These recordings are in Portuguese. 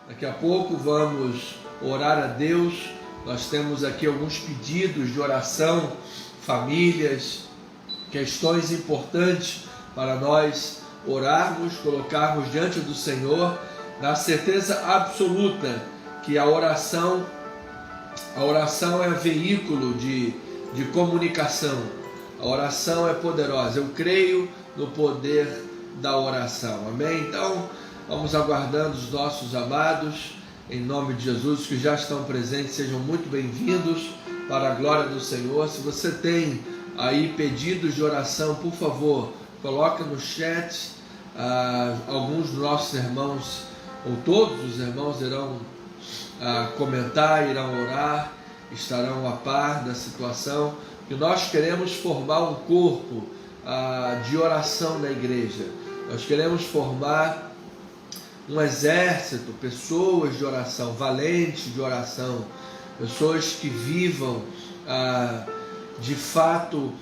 Daqui a pouco vamos orar a Deus. Nós temos aqui alguns pedidos de oração, famílias, questões importantes para nós orarmos, colocarmos diante do Senhor, na certeza absoluta que a oração é veículo de comunicação. A oração é poderosa. Eu creio no poder da oração. Amém? Então, vamos aguardando os nossos amados, em nome de Jesus, que já estão presentes, sejam muito bem-vindos para a glória do Senhor. Se você tem aí pedidos de oração, por favor, coloca no chat. Alguns dos nossos irmãos, ou todos os irmãos, irão comentar, irão orar, estarão a par da situação, que nós queremos formar um corpo de oração na igreja. Nós queremos formar um exército, pessoas de oração, valentes de oração, pessoas que vivam de fato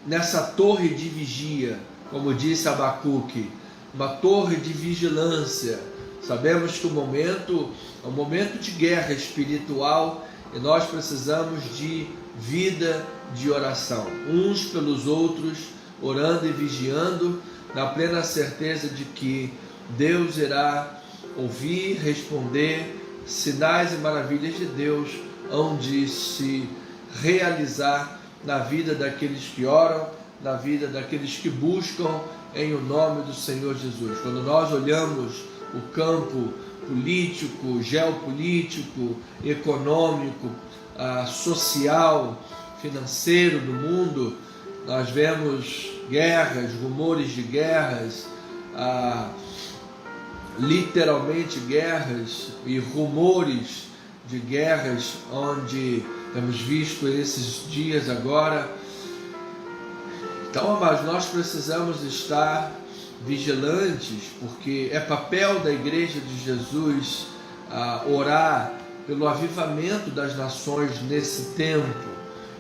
nessa torre de vigia, como disse Abacuque, uma torre de vigilância. Sabemos que o momento é um momento de guerra espiritual e nós precisamos de vida de oração, uns pelos outros, orando e vigiando, na plena certeza de que Deus irá ouvir, responder, sinais e maravilhas de Deus hão de se realizar na vida daqueles que oram, na vida daqueles que buscam em o nome do Senhor Jesus. Quando nós olhamos o campo político, geopolítico, econômico, social, financeiro do mundo, nós vemos guerras, rumores de guerras, literalmente guerras e rumores de guerras, onde temos visto esses dias agora. Então, mas nós precisamos estar vigilantes, porque é papel da Igreja de Jesus orar pelo avivamento das nações nesse tempo,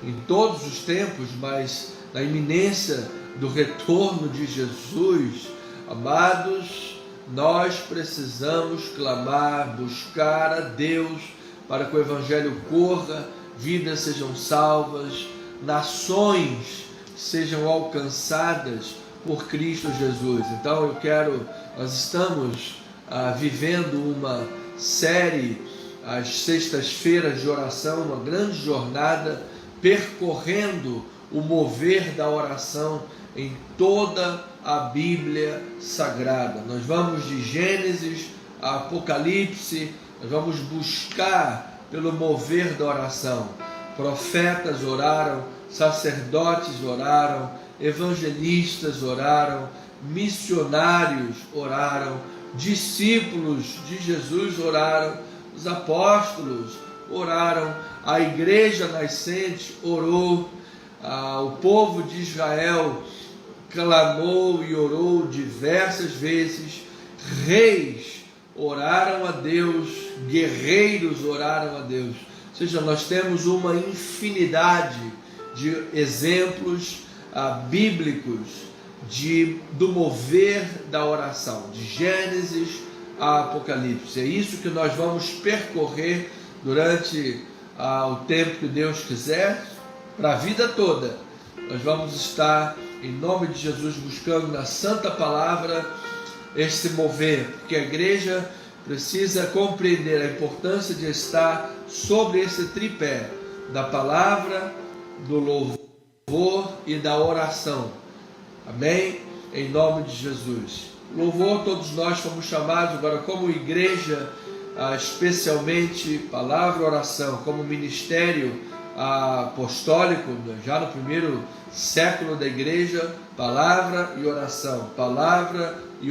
em todos os tempos, mas na iminência do retorno de Jesus. Amados, nós precisamos clamar, buscar a Deus para que o Evangelho corra, vidas sejam salvas, nações sejam alcançadas por Cristo Jesus. Então nós estamos vivendo uma série, às sextas-feiras de oração, uma grande jornada, percorrendo o mover da oração em toda a Bíblia Sagrada. Nós vamos de Gênesis a Apocalipse, nós vamos buscar pelo mover da oração. Profetas oraram, sacerdotes oraram, evangelistas oraram, missionários oraram, discípulos de Jesus oraram, os apóstolos oraram, a igreja nascente orou, o povo de Israel clamou e orou diversas vezes, reis oraram a Deus, guerreiros oraram a Deus. Ou seja, nós temos uma infinidade de exemplos bíblicos do mover da oração, de Gênesis a Apocalipse. É isso que nós vamos percorrer durante o tempo que Deus quiser, para a vida toda. Nós vamos estar, em nome de Jesus, buscando na Santa Palavra esse mover, porque a igreja precisa compreender a importância de estar sobre esse tripé da palavra, do louvor e da oração. Amém? Em nome de Jesus. Louvor, todos nós fomos chamados agora como igreja, especialmente palavra e oração, como ministério apostólico, já no primeiro século da igreja, palavra e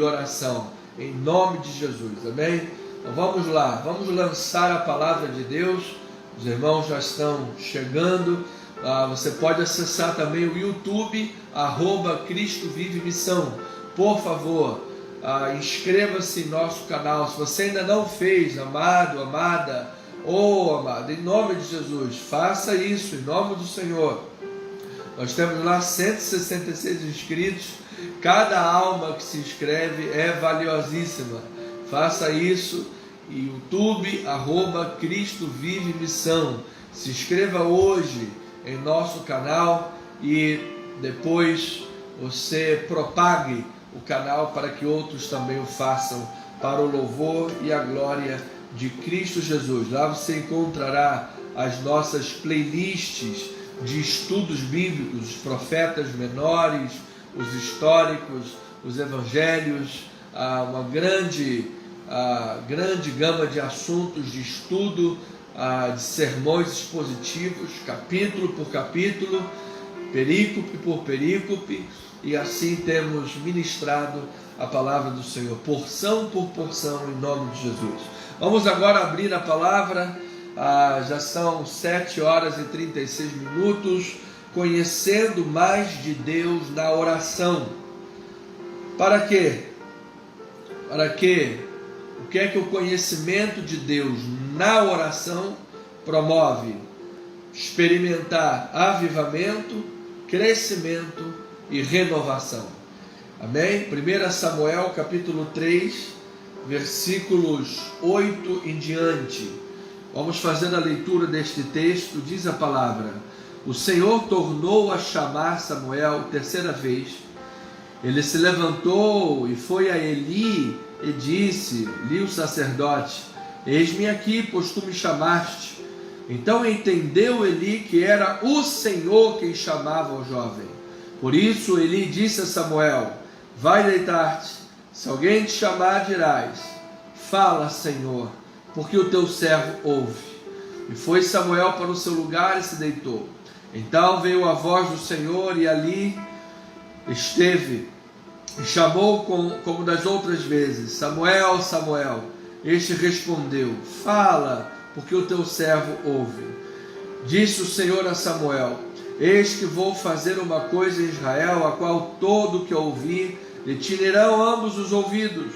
oração, em nome de Jesus. Amém? Então vamos lá, vamos lançar a palavra de Deus. Os irmãos já estão chegando. Você pode acessar também o YouTube, @Cristo Vive Missão. Por favor, inscreva-se em nosso canal. Se você ainda não fez, amado, amada, amado, em nome de Jesus, faça isso, em nome do Senhor. Nós temos lá 166 inscritos. Cada alma que se inscreve é valiosíssima. Faça isso. YouTube, @Cristo Vive Missão. Se inscreva hoje em nosso canal e depois você propague o canal para que outros também o façam, para o louvor e a glória de Cristo Jesus. Lá você encontrará as nossas playlists de estudos bíblicos, os profetas menores, os históricos, os evangelhos, uma grande gama de assuntos de estudo, de sermões expositivos, capítulo por capítulo, perícope por perícope, e assim temos ministrado a palavra do Senhor, porção por porção, em nome de Jesus. Vamos agora abrir a palavra, já são 7h36, conhecendo mais de Deus na oração. Para quê? O que é que o conhecimento de Deus na oração promove? Experimentar avivamento, crescimento e renovação. Amém? 1 Samuel capítulo 3, versículos 8 em diante. Vamos fazer a leitura deste texto. Diz a palavra: o Senhor tornou a chamar Samuel terceira vez. Ele se levantou e foi a Eli e disse, o sacerdote: eis-me aqui, pois tu me chamaste. Então entendeu Eli que era o Senhor quem chamava o jovem. Por isso Eli disse a Samuel: vai deitar-te, se alguém te chamar dirás, fala, Senhor, porque o teu servo ouve. E foi Samuel para o seu lugar e se deitou. Então veio a voz do Senhor e ali esteve, e chamou como das outras vezes: Samuel, Samuel. Este respondeu: fala, porque o teu servo ouve. Disse o Senhor a Samuel: eis que vou fazer uma coisa em Israel, a qual todo que ouvir lhe tirarão ambos os ouvidos.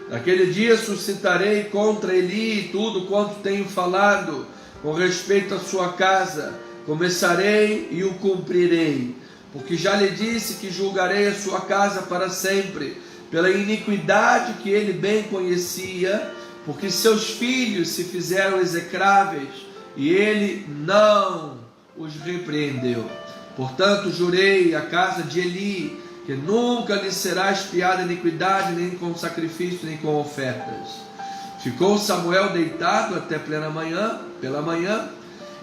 Naquele dia suscitarei contra Eli tudo quanto tenho falado com respeito à sua casa. Começarei e o cumprirei, porque já lhe disse que julgarei a sua casa para sempre, pela iniquidade que ele bem conhecia, porque seus filhos se fizeram execráveis, e ele não os repreendeu. Portanto, jurei à casa de Eli, que nunca lhe será expiada iniquidade, nem com sacrifício, nem com ofertas. Ficou Samuel deitado até pela manhã,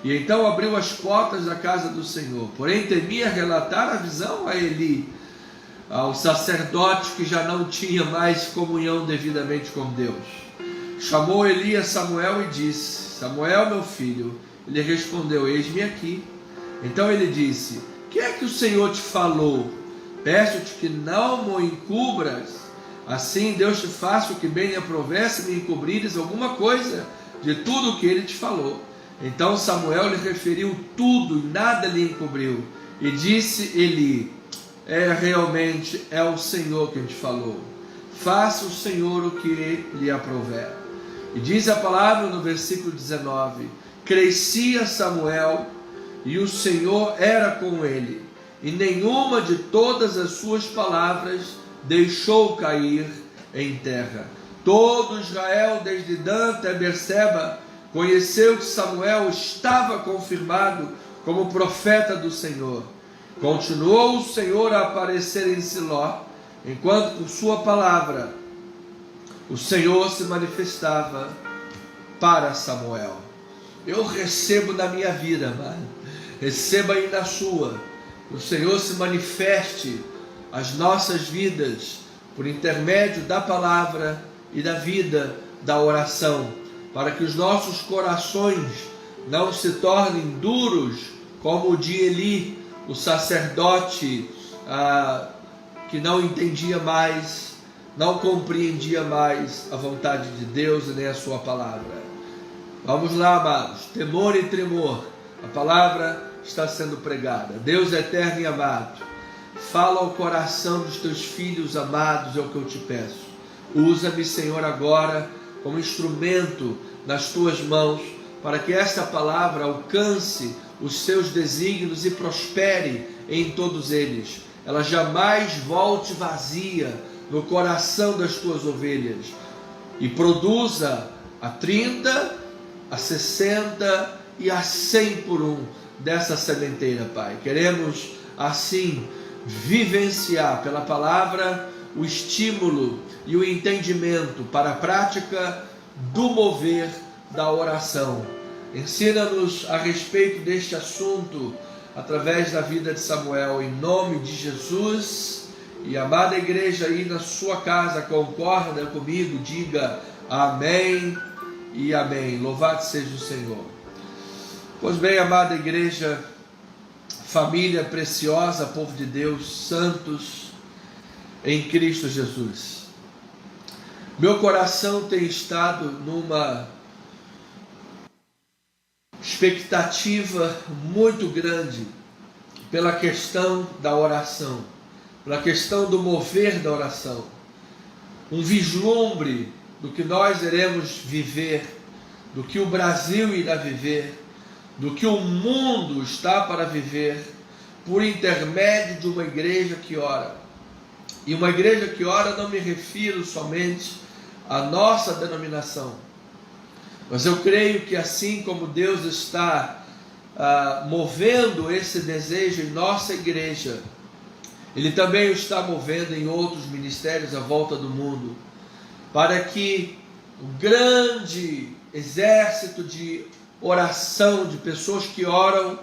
e então abriu as portas da casa do Senhor. Porém temia relatar a visão a Eli, ao sacerdote que já não tinha mais comunhão devidamente com Deus. Chamou Eli a Samuel e disse: Samuel, meu filho. Ele respondeu: eis-me aqui. Então ele disse: que é que o Senhor te falou? Peço-te que não me encubras, assim Deus te faça o que bem lhe aprouver, se me encobrires alguma coisa de tudo o que ele te falou. Então Samuel lhe referiu tudo e nada lhe encobriu. E disse Eli: realmente é o Senhor quem te falou. Faça o Senhor o que lhe aprouver. E diz a palavra no versículo 19: crescia Samuel e o Senhor era com ele, e nenhuma de todas as suas palavras deixou cair em terra. Todo Israel, desde Dan até Berseba, conheceu que Samuel estava confirmado como profeta do Senhor. Continuou o Senhor a aparecer em Siló, enquanto por sua palavra o Senhor se manifestava para Samuel. Eu recebo na minha vida, amado, receba aí na sua. O Senhor se manifeste às nossas vidas por intermédio da palavra e da vida da oração, para que os nossos corações não se tornem duros como o de Eli, o sacerdote que não entendia mais, não compreendia mais a vontade de Deus e nem a sua palavra. Vamos lá, amados, temor e tremor, a palavra está sendo pregada. Deus eterno e amado, fala ao coração dos teus filhos amados, é o que eu te peço. Usa-me, Senhor, agora como instrumento nas tuas mãos, para que esta palavra alcance os seus desígnios e prospere em todos eles. Ela jamais volte vazia no coração das tuas ovelhas. e produza a 30, a 60 e a 100 por um dessa sementeira, Pai. Queremos assim vivenciar pela palavra o estímulo e o entendimento para a prática do mover da oração. Ensina-nos a respeito deste assunto através da vida de Samuel, em nome de Jesus. E amada igreja aí na sua casa, concorda comigo, diga amém e amém. Louvado seja o Senhor. Pois bem, amada igreja, família preciosa, povo de Deus, santos em Cristo Jesus, meu coração tem estado numa expectativa muito grande pela questão da oração, pela questão do mover da oração, um vislumbre do que nós iremos viver, do que o Brasil irá viver, do que o mundo está para viver, por intermédio de uma igreja que ora. E uma igreja que ora, não me refiro somente à nossa denominação, mas eu creio que assim como Deus está movendo esse desejo em nossa igreja, Ele também o está movendo em outros ministérios à volta do mundo, para que um grande exército de oração, de pessoas que oram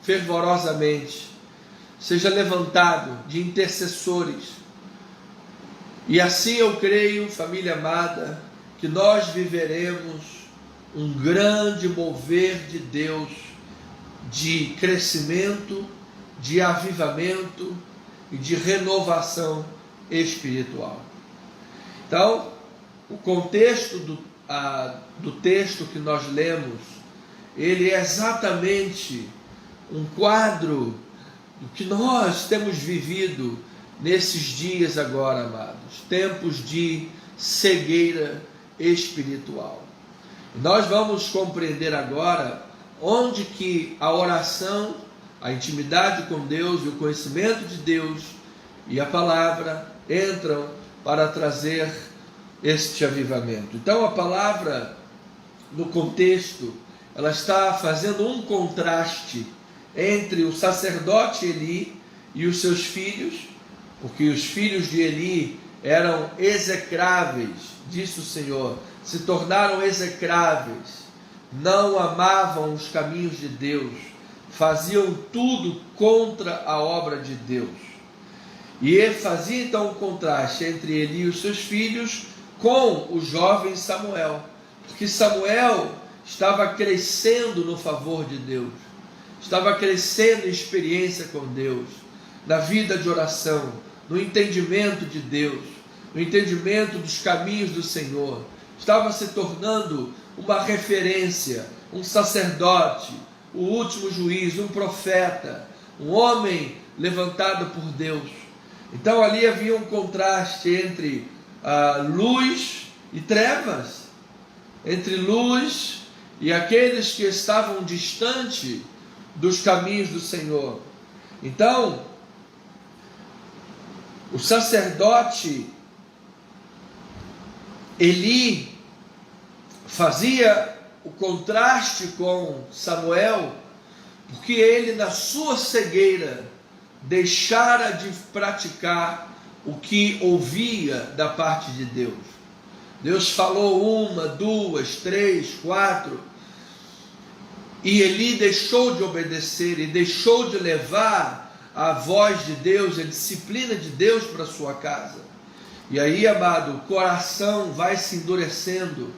fervorosamente, seja levantado, de intercessores. E assim eu creio, família amada, que nós viveremos um grande mover de Deus, de crescimento, de avivamento e de renovação espiritual. Então, o contexto do texto que nós lemos, ele é exatamente um quadro do que nós temos vivido nesses dias agora, amados, tempos de cegueira espiritual. Nós vamos compreender agora onde que a oração, a intimidade com Deus e o conhecimento de Deus e a palavra entram para trazer este avivamento. Então a palavra, no contexto, ela está fazendo um contraste entre o sacerdote Eli e os seus filhos, porque os filhos de Eli eram execráveis, disse o Senhor, se tornaram execráveis, não amavam os caminhos de Deus, faziam tudo contra a obra de Deus. E ele fazia então um contraste entre Eli e os seus filhos com o jovem Samuel, porque Samuel estava crescendo no favor de Deus, estava crescendo em experiência com Deus, na vida de oração, no entendimento de Deus, no entendimento dos caminhos do Senhor, estava se tornando uma referência, um sacerdote, o último juiz, um profeta, um homem levantado por Deus. Então ali havia um contraste entre luz e trevas, entre luz e aqueles que estavam distante dos caminhos do Senhor. Então, o sacerdote Eli fazia o contraste com Samuel, porque ele, na sua cegueira, deixara de praticar o que ouvia da parte de Deus. Deus falou 1, 2, 3, 4, e Eli deixou de obedecer e deixou de levar a voz de Deus, a disciplina de Deus para sua casa. E aí, amado, o coração vai se endurecendo,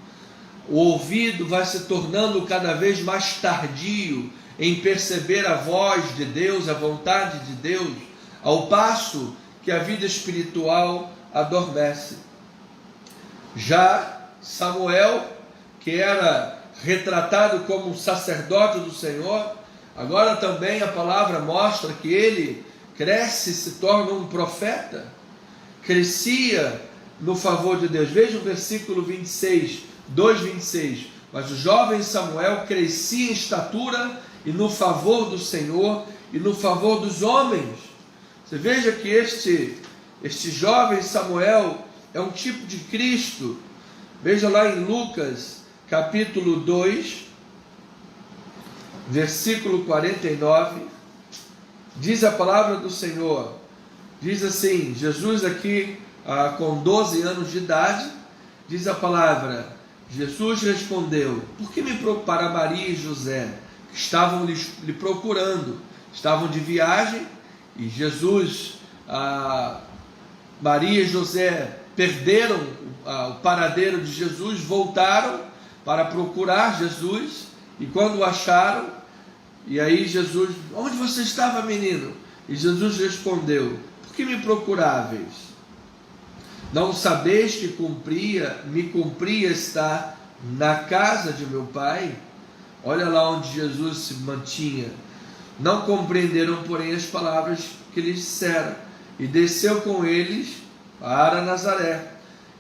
o ouvido vai se tornando cada vez mais tardio em perceber a voz de Deus, a vontade de Deus, ao passo que a vida espiritual adormece. Já Samuel, que era retratado como um sacerdote do Senhor, agora também a palavra mostra que ele cresce e se torna um profeta, crescia no favor de Deus. Veja o versículo 26, 2:26. Mas o jovem Samuel crescia em estatura e no favor do Senhor e no favor dos homens. Você veja que este jovem Samuel é um tipo de Cristo, Veja lá em Lucas, capítulo 2, versículo 49, diz a palavra do Senhor, diz assim, Jesus aqui com 12 anos de idade, diz a palavra, Jesus respondeu, por que me para Maria e José, que estavam lhe procurando, estavam de viagem, e Jesus, Maria e José perderam o paradeiro de Jesus, voltaram para procurar Jesus, e quando o acharam, e aí Jesus, onde você estava, menino? E Jesus respondeu, por que me procuráveis? Não sabeis que me cumpria estar na casa de meu Pai? Olha lá onde Jesus se mantinha. Não compreenderam, porém, as palavras que lhes disseram, e desceu com eles para Nazaré,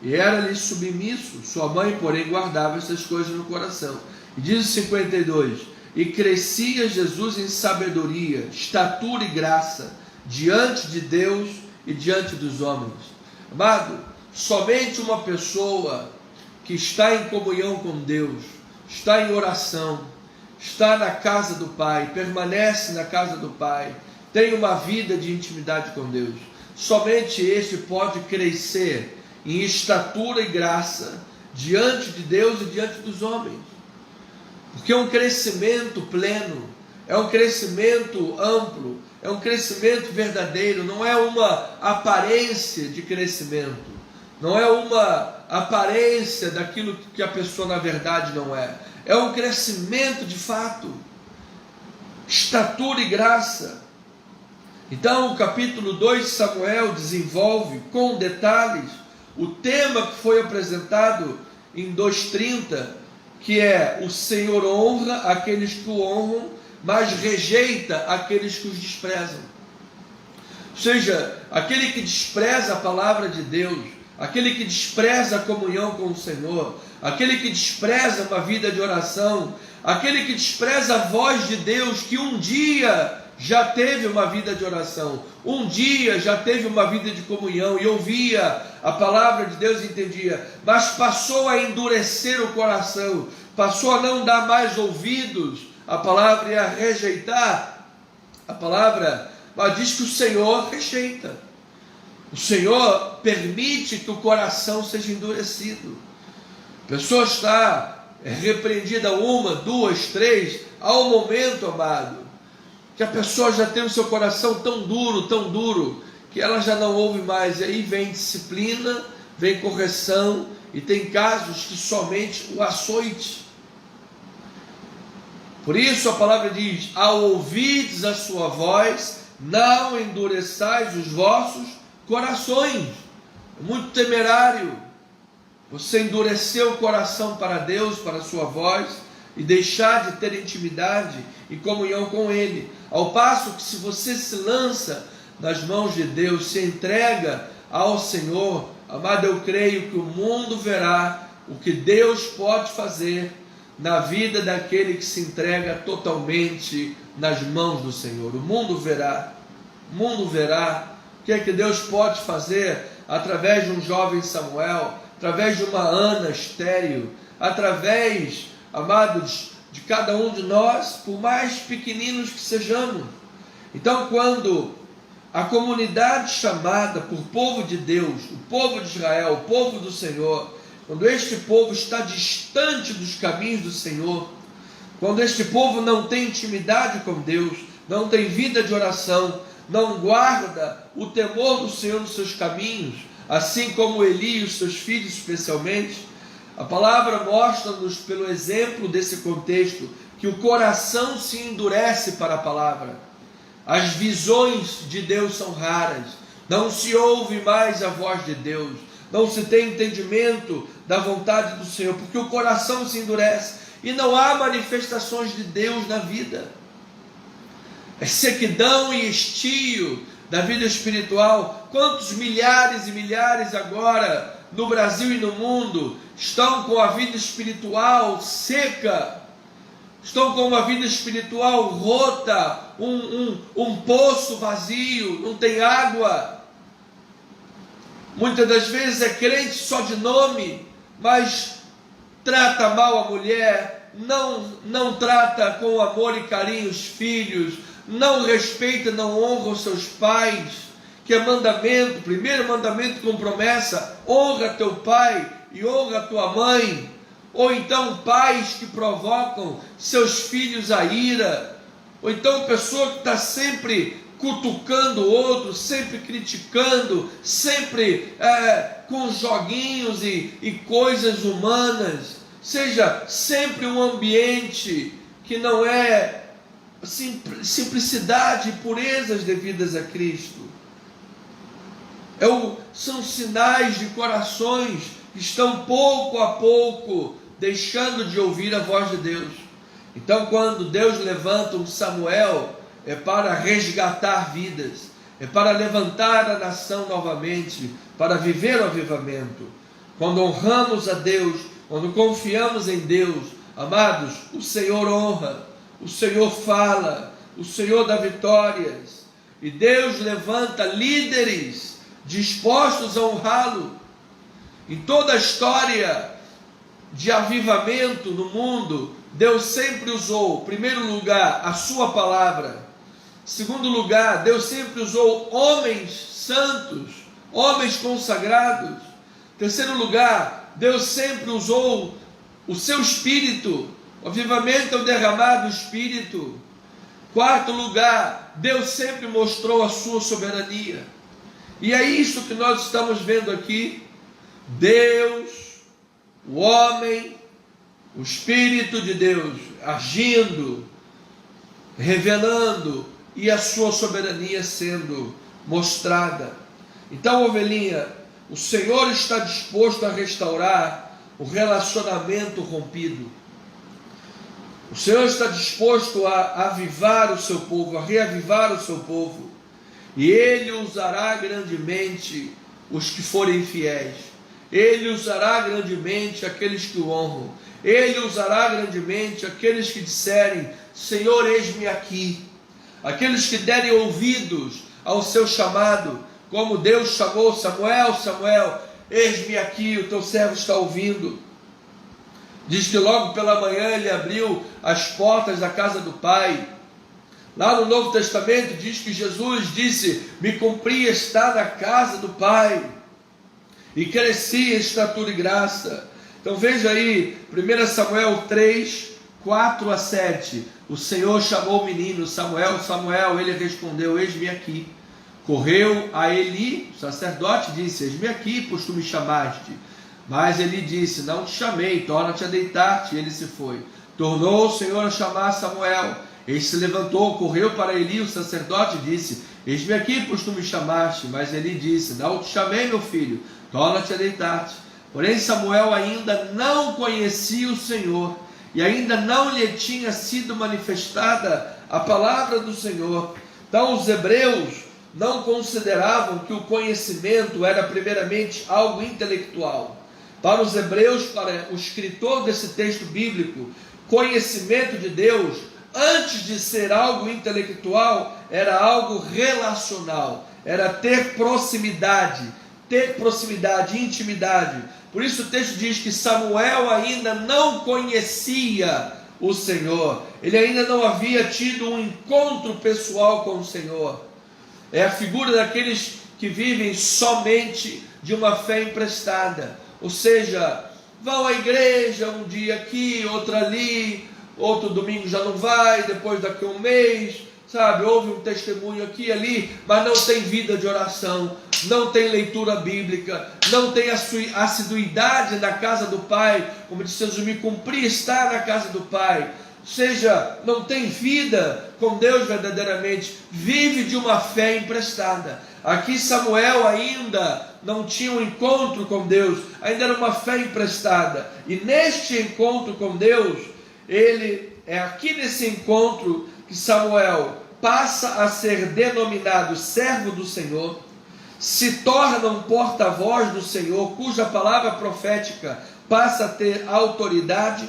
e era-lhe submisso. Sua mãe, porém, guardava essas coisas no coração. E diz o 52, e crescia Jesus em sabedoria, estatura e graça, diante de Deus e diante dos homens. Amado, somente uma pessoa que está em comunhão com Deus, está em oração, está na casa do Pai, permanece na casa do Pai, tem uma vida de intimidade com Deus, somente este pode crescer em estatura e graça diante de Deus e diante dos homens, porque é um crescimento pleno, é um crescimento amplo, é um crescimento verdadeiro, não é uma aparência de crescimento, não é uma aparência daquilo que a pessoa na verdade não é, é um crescimento de fato, estatura e graça. Então o capítulo 2 de Samuel desenvolve com detalhes o tema que foi apresentado em 2:30, que é o Senhor honra aqueles que o honram, mas rejeita aqueles que os desprezam. Ou seja, aquele que despreza a palavra de Deus, aquele que despreza a comunhão com o Senhor, aquele que despreza uma vida de oração, aquele que despreza a voz de Deus, que um dia já teve uma vida de oração, um dia já teve uma vida de comunhão e ouvia a palavra de Deus e entendia, mas passou a endurecer o coração, passou a não dar mais ouvidos à palavra e a rejeitar a palavra, mas diz que o Senhor rejeita, o Senhor permite que o coração seja endurecido. A pessoa está repreendida uma, duas, três, há um momento, amado, que a pessoa já tem o seu coração tão duro, que ela já não ouve mais, e aí vem disciplina, vem correção, e tem casos que somente o açoite. Por isso a palavra diz, ao ouvirdes a sua voz, não endureçais os vossos corações. É muito temerário você endurecer o coração para Deus, para a sua voz, e deixar de ter intimidade e comunhão com Ele. Ao passo que se você se lança nas mãos de Deus, se entrega ao Senhor, amado, eu creio que o mundo verá o que Deus pode fazer na vida daquele que se entrega totalmente nas mãos do Senhor. O mundo verá o que é que Deus pode fazer através de um jovem Samuel, através de uma Ana estéril, através, amados, de cada um de nós, por mais pequeninos que sejamos. Então, quando a comunidade chamada por povo de Deus, o povo de Israel, o povo do Senhor, quando este povo está distante dos caminhos do Senhor, quando este povo não tem intimidade com Deus, não tem vida de oração, não guarda o temor do Senhor nos seus caminhos, assim como Eli e os seus filhos especialmente, a palavra mostra-nos pelo exemplo desse contexto que o coração se endurece para a palavra. As visões de Deus são raras, não se ouve mais a voz de Deus, não se tem entendimento da vontade do Senhor, porque o coração se endurece e não há manifestações de Deus na vida. É sequidão e estio da vida espiritual. Quantos milhares e milhares agora no Brasil e no mundo estão com a vida espiritual seca, estão com uma vida espiritual rota, um poço vazio, não tem água. Muitas das vezes é crente só de nome, mas trata mal a mulher, não trata com amor e carinho os filhos, não respeita, não honra os seus pais, que é mandamento, primeiro mandamento com promessa: honra teu pai e honra tua mãe. Ou então pais que provocam seus filhos à ira, ou então pessoa que está sempre cutucando o outro, sempre criticando, sempre com joguinhos e coisas humanas. Seja sempre um ambiente que não é simplicidade e purezas devidas a Cristo. São sinais de corações que estão pouco a pouco deixando de ouvir a voz de Deus. Então, quando Deus levanta um Samuel, é para resgatar vidas, é para levantar a nação novamente, para viver o avivamento. Quando honramos a Deus, quando confiamos em Deus, amados, o Senhor honra, o Senhor fala, o Senhor dá vitórias, e Deus levanta líderes dispostos a honrá-lo. Em toda a história de avivamento no mundo, Deus sempre usou, em primeiro lugar, a sua palavra. Em segundo lugar, Deus sempre usou homens santos, homens consagrados. Em terceiro lugar, Deus sempre usou o seu Espírito. O avivamento é o derramar do Espírito. Quarto lugar, Deus sempre mostrou a sua soberania. E é isso que nós estamos vendo aqui. Deus, o homem, o Espírito de Deus agindo, revelando, e a sua soberania sendo mostrada. Então, ovelhinha, o Senhor está disposto a restaurar o relacionamento rompido. O Senhor está disposto a avivar o seu povo, a reavivar o seu povo. E Ele usará grandemente os que forem fiéis. Ele usará grandemente aqueles que o honram. Ele usará grandemente aqueles que disserem: Senhor, eis-me aqui. Aqueles que derem ouvidos ao seu chamado, como Deus chamou Samuel: Samuel, eis-me aqui, o teu servo está ouvindo. Diz que logo pela manhã ele abriu as portas da casa do Pai. Lá no Novo Testamento diz que Jesus disse: me cumpri estar na casa do Pai, e cresci em estatura e graça. Então veja aí, 1 Samuel 3, 4 a 7. O Senhor chamou o menino: Samuel, Samuel. Ele respondeu: eis-me aqui. Correu a Eli, o sacerdote, disse: eis-me aqui, pois tu me chamaste. Mas ele disse: não te chamei, torna-te a deitar-te. E ele se foi. Tornou o Senhor a chamar Samuel. Ele se levantou, correu para Eli, o sacerdote, e disse: eis-me aqui, pois tu me chamaste. Mas ele disse: não te chamei, meu filho, torna-te a deitar-te. Porém Samuel ainda não conhecia o Senhor, e ainda não lhe tinha sido manifestada a palavra do Senhor. Então os hebreus não consideravam que o conhecimento era primeiramente algo intelectual. Para os hebreus, para o escritor desse texto bíblico, conhecimento de Deus, antes de ser algo intelectual, era algo relacional, era ter proximidade, intimidade. Por isso o texto diz que Samuel ainda não conhecia o Senhor, ele ainda não havia tido um encontro pessoal com o Senhor. É a figura daqueles que vivem somente de uma fé emprestada, ou seja, vão à igreja um dia aqui, outro ali, outro domingo já não vai, depois daqui a um mês, sabe, houve um testemunho aqui e ali, mas não tem vida de oração, não tem leitura bíblica, não tem assiduidade na casa do Pai, como disse Jesus: me cumpri estar na casa do Pai. Ou seja, não tem vida com Deus verdadeiramente, vive de uma fé emprestada. Aqui Samuel ainda não tinha um encontro com Deus, ainda era uma fé emprestada, e neste encontro com Deus, é aqui nesse encontro que Samuel passa a ser denominado servo do Senhor, se torna um porta-voz do Senhor, cuja palavra profética passa a ter autoridade.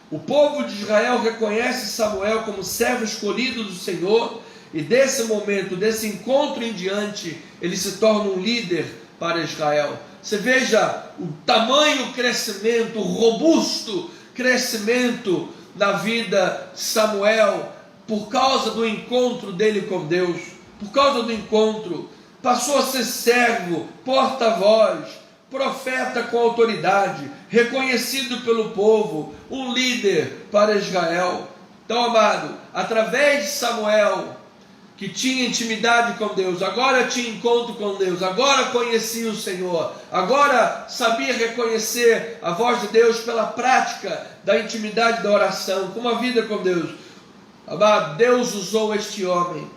O povo de Israel reconhece Samuel como servo escolhido do Senhor, e desse momento, desse encontro em diante, ele se torna um líder para Israel. Você veja o tamanho crescimento, o robusto crescimento na vida de Samuel, por causa do encontro dele com Deus, por causa do encontro, passou a ser servo, porta-voz, profeta com autoridade, reconhecido pelo povo, um líder para Israel. Então, amado, através de Samuel, que tinha intimidade com Deus, agora tinha encontro com Deus, agora conhecia o Senhor, agora sabia reconhecer a voz de Deus pela prática da intimidade da oração, com uma vida com Deus. Amado, Deus usou este homem.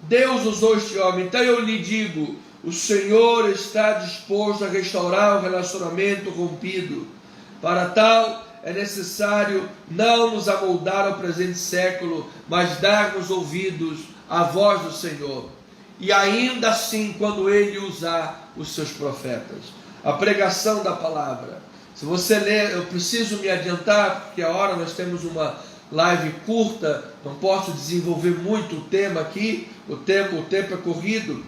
Deus usou este homem. Então eu lhe digo, o Senhor está disposto a restaurar o relacionamento rompido. Para tal, é necessário não nos amoldar ao presente século, mas darmos ouvidos à voz do Senhor. E ainda assim, quando Ele usar os seus profetas. A pregação da palavra. Se você ler, eu preciso me adiantar, porque a hora nós temos uma live curta, não posso desenvolver muito o tema aqui, o tempo é corrido.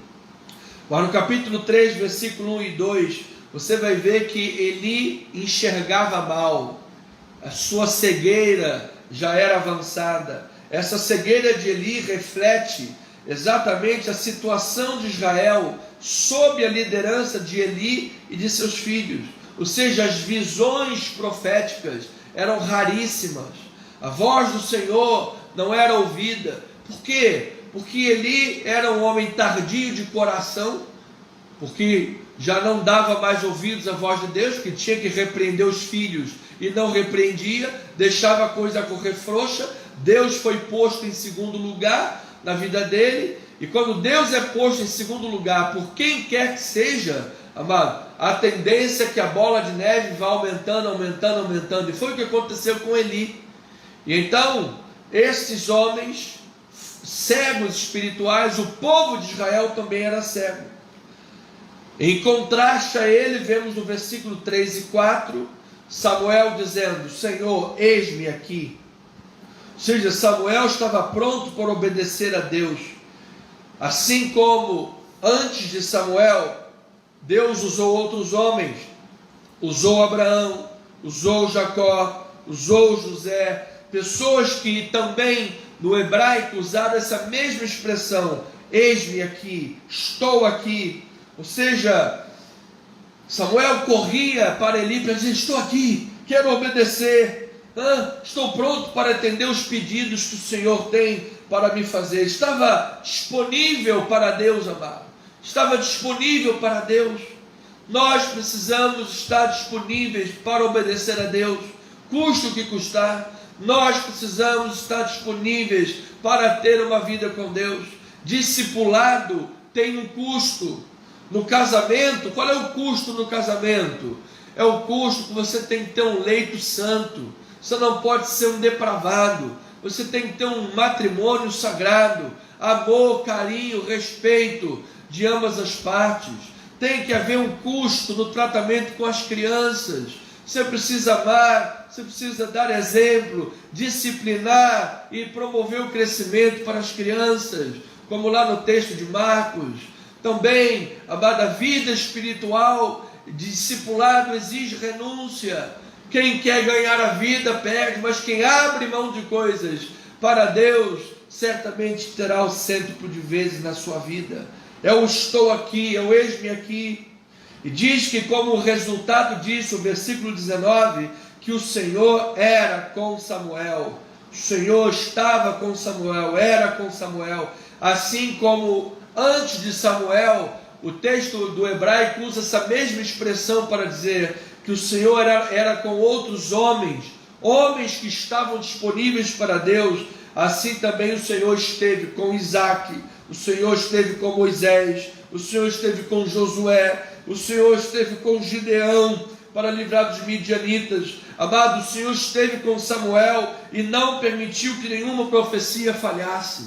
Mas no capítulo 3, versículo 1 e 2, você vai ver que Eli enxergava mal, a sua cegueira já era avançada. Essa cegueira de Eli reflete exatamente a situação de Israel sob a liderança de Eli e de seus filhos. Ou seja, as visões proféticas eram raríssimas. A voz do Senhor não era ouvida. Por quê? Porque Eli era um homem tardio de coração, porque já não dava mais ouvidos à voz de Deus, que tinha que repreender os filhos e não repreendia, deixava a coisa correr frouxa. Deus foi posto em segundo lugar na vida dele, e quando Deus é posto em segundo lugar por quem quer que seja, amado, a tendência é que a bola de neve vá aumentando, aumentando, aumentando, e foi o que aconteceu com Eli. E então, esses homens cegos espirituais, o povo de Israel também era cego. Em contraste a ele, vemos no versículo 3 e 4, Samuel dizendo: Senhor, eis-me aqui. Ou seja, Samuel estava pronto para obedecer a Deus. Assim como antes de Samuel, Deus usou outros homens, usou Abraão, usou Jacó, usou José, pessoas que também no hebraico usaram essa mesma expressão: eis-me aqui, estou aqui. Ou seja, Samuel corria para Eli para dizer: estou aqui, quero obedecer, estou pronto para atender os pedidos que o Senhor tem para me fazer. Estava disponível para Deus, amado, estava disponível para Deus. Nós precisamos estar disponíveis para obedecer a Deus, custe o que custar. Nós precisamos estar disponíveis para ter uma vida com Deus. Discipulado tem um custo. No casamento, qual é o custo no casamento? É o custo que você tem que ter um leito santo. Você não pode ser um depravado. Você tem que ter um matrimônio sagrado. Amor, carinho, respeito de ambas as partes. Tem que haver um custo no tratamento com as crianças. Você precisa amar, você precisa dar exemplo, disciplinar e promover o crescimento para as crianças, como lá no texto de Marcos. Também, amada, vida espiritual, discipulado exige renúncia. Quem quer ganhar a vida perde, mas quem abre mão de coisas para Deus, certamente terá o cêntuplo de vezes na sua vida. É o estou aqui, é o eis-me aqui. E diz que como resultado disso, o versículo 19, que o Senhor era com Samuel. O Senhor estava com Samuel, era com Samuel. Assim como antes de Samuel, o texto do hebraico usa essa mesma expressão para dizer que o Senhor era com outros homens, homens que estavam disponíveis para Deus. Assim também o Senhor esteve com Isaac, o Senhor esteve com Moisés, o Senhor esteve com Josué, o Senhor esteve com Gideão para livrar dos midianitas. Amado, o Senhor esteve com Samuel e não permitiu que nenhuma profecia falhasse.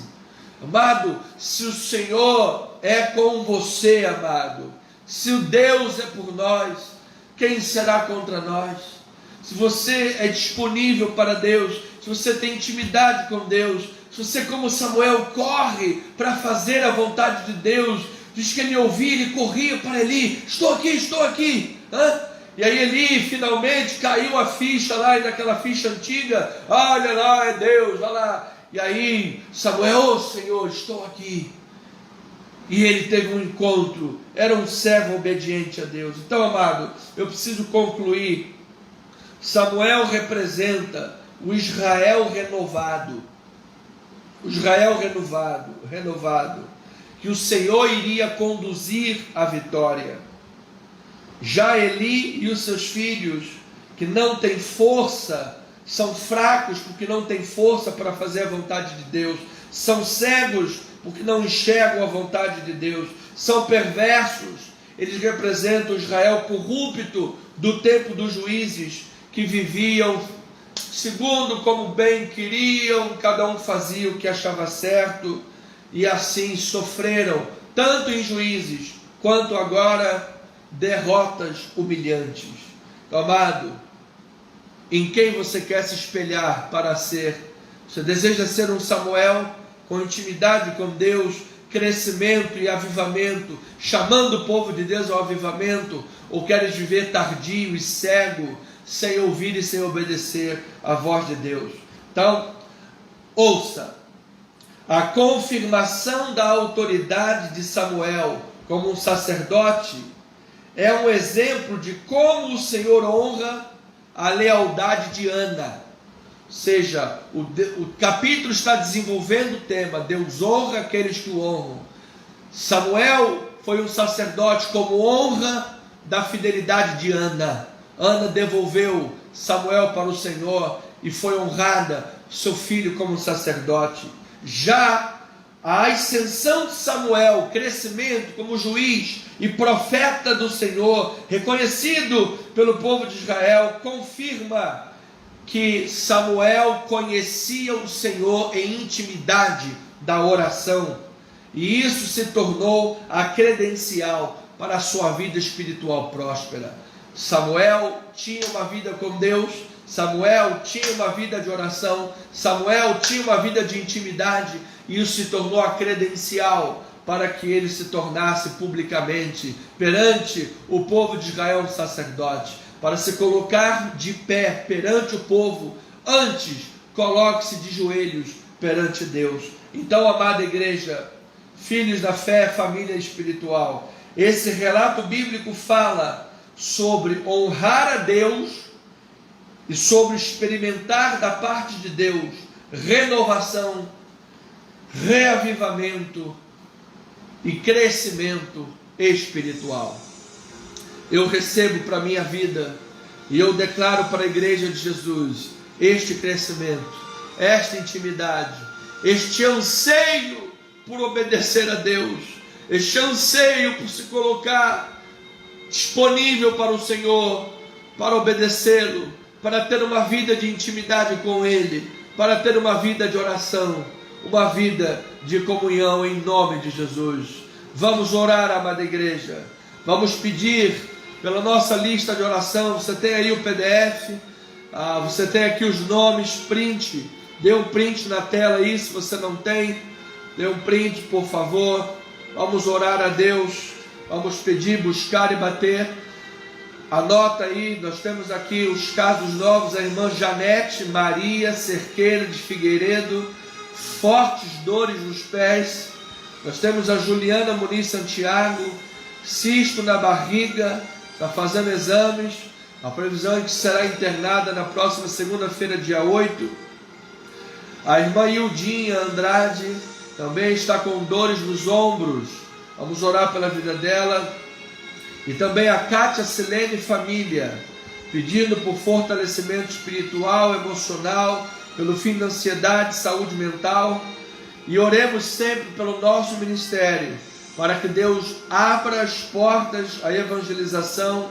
Amado, se o Senhor é com você, amado, se o Deus é por nós, quem será contra nós? Se você é disponível para Deus, se você tem intimidade com Deus, se você, como Samuel, corre para fazer a vontade de Deus, diz que ele ouvia, ele corria para Eli: estou aqui. E aí Eli finalmente caiu a ficha lá, e naquela ficha antiga: olha lá, é Deus, olha lá. E aí Samuel: Senhor, estou aqui. E ele teve um encontro, era um servo obediente a Deus. Então, amado, eu preciso concluir. Samuel representa o Israel renovado. O Israel renovado, que o Senhor iria conduzir à vitória. Já Eli e os seus filhos, que não têm força, são fracos porque não têm força para fazer a vontade de Deus, são cegos porque não enxergam a vontade de Deus, são perversos. Eles representam o Israel corrupto do tempo dos juízes, que viviam segundo como bem queriam, cada um fazia o que achava certo, e assim sofreram, tanto em juízes, quanto agora derrotas humilhantes. Amado, em quem você quer se espelhar para ser? Você deseja ser um Samuel com intimidade com Deus, crescimento e avivamento, chamando o povo de Deus ao avivamento, ou queres viver tardio e cego, sem ouvir e sem obedecer a voz de Deus? Então, ouça: a confirmação da autoridade de Samuel como um sacerdote é um exemplo de como o Senhor honra a lealdade de Ana. Ou seja, o capítulo está desenvolvendo o tema: Deus honra aqueles que o honram. Samuel foi um sacerdote como honra da fidelidade de Ana. Ana devolveu Samuel para o Senhor e foi honrada, seu filho, como sacerdote. Já a ascensão de Samuel, crescimento como juiz e profeta do Senhor, reconhecido pelo povo de Israel, confirma que Samuel conhecia o Senhor em intimidade da oração, e isso se tornou a credencial para a sua vida espiritual próspera. Samuel tinha uma vida com Deus, Samuel tinha uma vida de oração, Samuel tinha uma vida de intimidade, e isso se tornou a credencial para que ele se tornasse publicamente, perante o povo de Israel, um sacerdote. Para se colocar de pé perante o povo, antes coloque-se de joelhos perante Deus. Então, amada igreja, filhos da fé, família espiritual, esse relato bíblico fala sobre honrar a Deus e sobre experimentar da parte de Deus renovação, reavivamento e crescimento espiritual. Eu recebo para a minha vida e eu declaro para a igreja de Jesus este crescimento, esta intimidade, este anseio por obedecer a Deus, este anseio por se colocar disponível para o Senhor, para obedecê-lo, para ter uma vida de intimidade com Ele, para ter uma vida de oração, uma vida de comunhão, em nome de Jesus. Vamos orar, amada igreja. Vamos pedir pela nossa lista de oração. Você tem aí o PDF, você tem aqui os nomes, print, dê um print na tela aí, se você não tem, dê um print, por favor. Vamos orar a Deus, vamos pedir, buscar e bater. Anota aí, nós temos aqui os casos novos: a irmã Janete Maria Cerqueira de Figueiredo, fortes dores nos pés. Nós temos a Juliana Muniz Santiago, cisto na barriga, está fazendo exames, a previsão é que será internada na próxima segunda-feira, dia 8. A irmã Ildinha Andrade também está com dores nos ombros, vamos orar pela vida dela. E também a Cátia Silene Família, pedindo por fortalecimento espiritual, emocional, pelo fim da ansiedade, saúde mental. E oremos sempre pelo nosso ministério, para que Deus abra as portas à evangelização,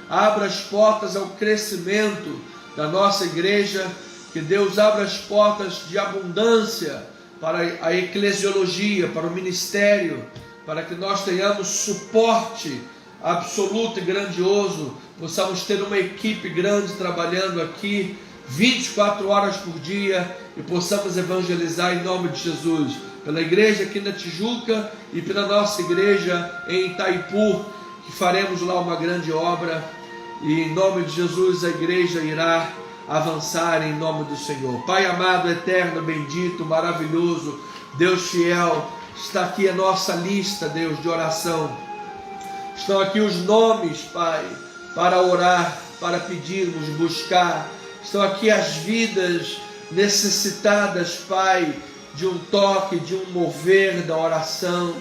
abra as portas ao crescimento da nossa igreja, que Deus abra as portas de abundância para a eclesiologia, para o ministério, para que nós tenhamos suporte absoluto e grandioso, possamos ter uma equipe grande trabalhando aqui 24 horas por dia e possamos evangelizar em nome de Jesus. pela igreja aqui na Tijuca e pela nossa igreja em Itaipu, que faremos lá uma grande obra, e em nome de Jesus a igreja irá avançar em nome do Senhor. Pai amado, eterno, bendito, maravilhoso, Deus fiel, está aqui a nossa lista, Deus, de oração. Estão aqui os nomes, Pai, para orar, para pedirmos, buscar. Estão aqui as vidas necessitadas, Pai, de um toque, de um mover da oração,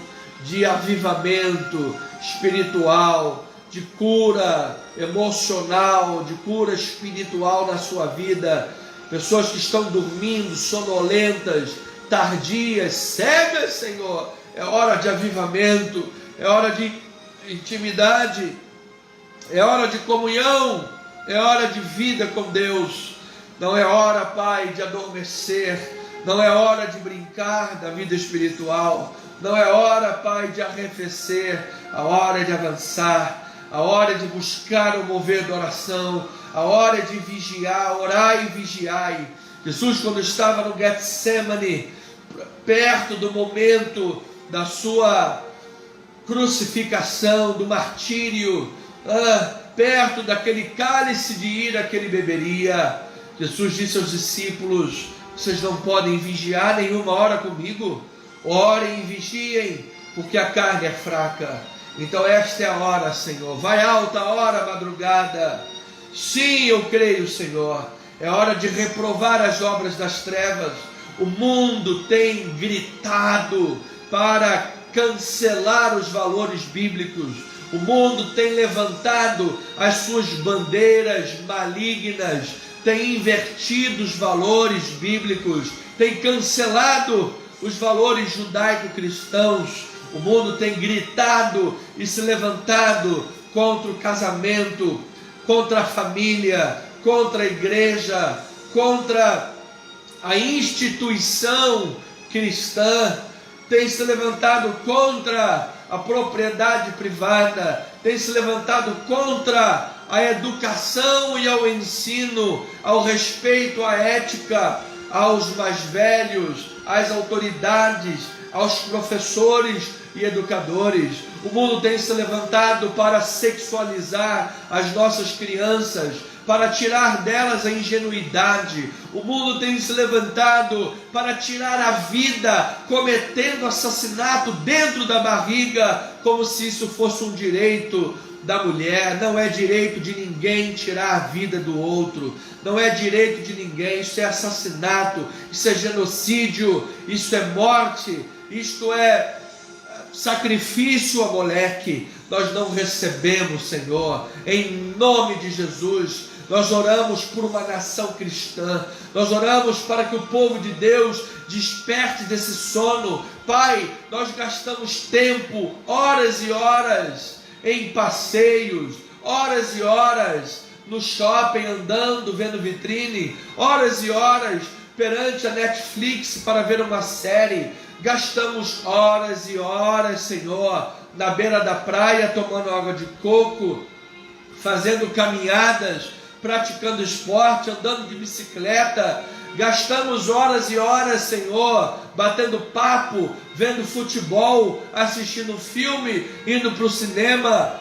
de avivamento espiritual, de cura emocional, de cura espiritual na sua vida. Pessoas que estão dormindo, sonolentas, tardias, cegas, Senhor. É hora de avivamento, é hora de intimidade, é hora de comunhão, é hora de vida com Deus. Não é hora, Pai, de adormecer, não é hora de brincar da vida espiritual, não é hora, Pai, de arrefecer, a hora de avançar, a hora de buscar o mover da oração, a hora de vigiar, orai e vigiai. Jesus, quando estava no Getsemane, perto do momento da sua crucificação, do martírio, perto daquele cálice de ira que ele beberia, Jesus disse aos discípulos: vocês não podem vigiar nenhuma hora comigo? Orem e vigiem, porque a carne é fraca. Então esta é a hora, Senhor. Vai alta a hora, madrugada. Sim, eu creio, Senhor. É hora de reprovar as obras das trevas. O mundo tem gritado para cancelar os valores bíblicos. O mundo tem levantado as suas bandeiras malignas, tem invertido os valores bíblicos, tem cancelado os valores judaico-cristãos. O mundo tem gritado e se levantado contra o casamento, contra a família, contra a igreja, contra a instituição cristã, tem se levantado contra a propriedade privada, tem se levantado contra a educação e ao ensino, ao respeito à ética, aos mais velhos, às autoridades, aos professores e educadores. O mundo tem se levantado para sexualizar as nossas crianças, para tirar delas a ingenuidade. O mundo tem se levantado para tirar a vida, cometendo assassinato dentro da barriga, como se isso fosse um direito da mulher. Não é direito de ninguém tirar a vida do outro, não é direito de ninguém. Isso é assassinato, isso é genocídio, isso é morte, isto é sacrifício a Moleque. Nós não recebemos, Senhor, em nome de Jesus. Nós oramos por uma nação cristã, nós oramos para que o povo de Deus desperte desse sono. Pai, nós gastamos tempo, horas e horas em passeios, horas e horas no shopping andando, vendo vitrine, horas e horas perante a Netflix para ver uma série. Gastamos horas e horas, Senhor, na beira da praia tomando água de coco, fazendo caminhadas, praticando esporte, andando de bicicleta. Gastamos horas e horas, Senhor, batendo papo, vendo futebol, assistindo filme, indo para o cinema.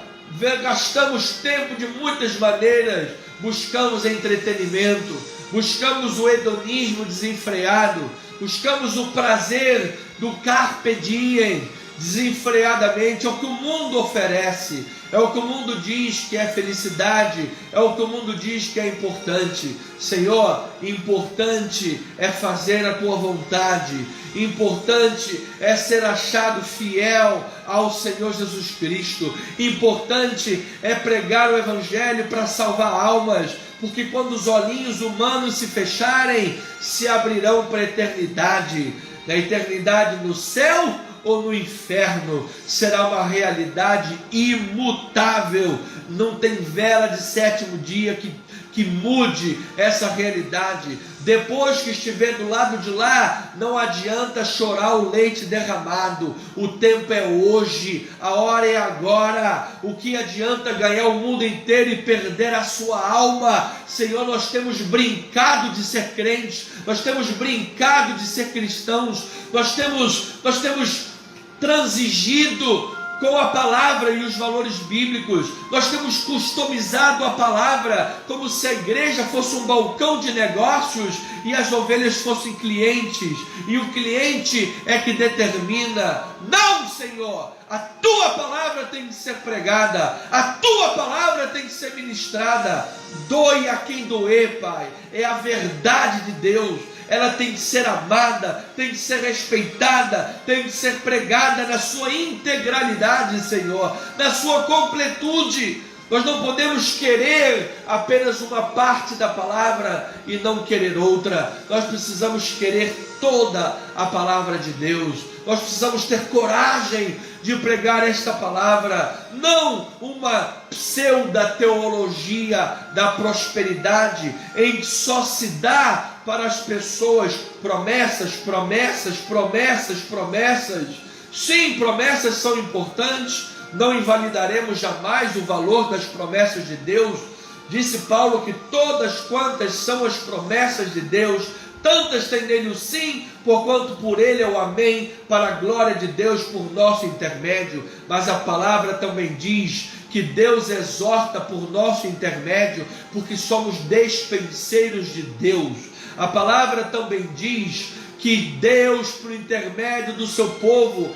Gastamos tempo de muitas maneiras, buscamos entretenimento, buscamos o hedonismo desenfreado, buscamos o prazer do carpe diem desenfreadamente. É o que o mundo oferece, é o que o mundo diz que é felicidade, é o que o mundo diz que é importante. Senhor, importante é fazer a tua vontade, importante é ser achado fiel ao Senhor Jesus Cristo, importante é pregar o Evangelho para salvar almas, porque quando os olhinhos humanos se fecharem, se abrirão para a eternidade. Na eternidade no céu ou no inferno, será uma realidade imutável. Não tem vela de sétimo dia que que mude essa realidade. Depois que estiver do lado de lá, não adianta chorar o leite derramado. O tempo é hoje, a hora é agora. O que adianta ganhar o mundo inteiro e perder a sua alma? Senhor, nós temos brincado de ser crentes, nós temos brincado de ser cristãos, nós temos transigido com a palavra e os valores bíblicos. Nós temos customizado a palavra como se a igreja fosse um balcão de negócios e as ovelhas fossem clientes, e o cliente é que determina. Não, Senhor, a tua palavra tem que ser pregada, a tua palavra tem que ser ministrada. Doe a quem doer, Pai, é a verdade de Deus. Ela tem que ser amada, tem que ser respeitada, tem que ser pregada na sua integralidade, Senhor, na sua completude. Nós não podemos querer apenas uma parte da palavra e não querer outra. Nós precisamos querer toda a palavra de Deus. Nós precisamos ter coragem de pregar esta palavra, não uma pseudo-teologia da prosperidade, em que só se dá para as pessoas promessas, promessas, promessas, promessas. Sim, promessas são importantes, não invalidaremos jamais o valor das promessas de Deus. Disse Paulo que todas quantas são as promessas de Deus, tantas tem nele o sim, porquanto por ele é o amém, para a glória de Deus por nosso intermédio. Mas a palavra também diz que Deus exorta por nosso intermédio, porque somos despenseiros de Deus. A palavra também diz que Deus, por intermédio do seu povo,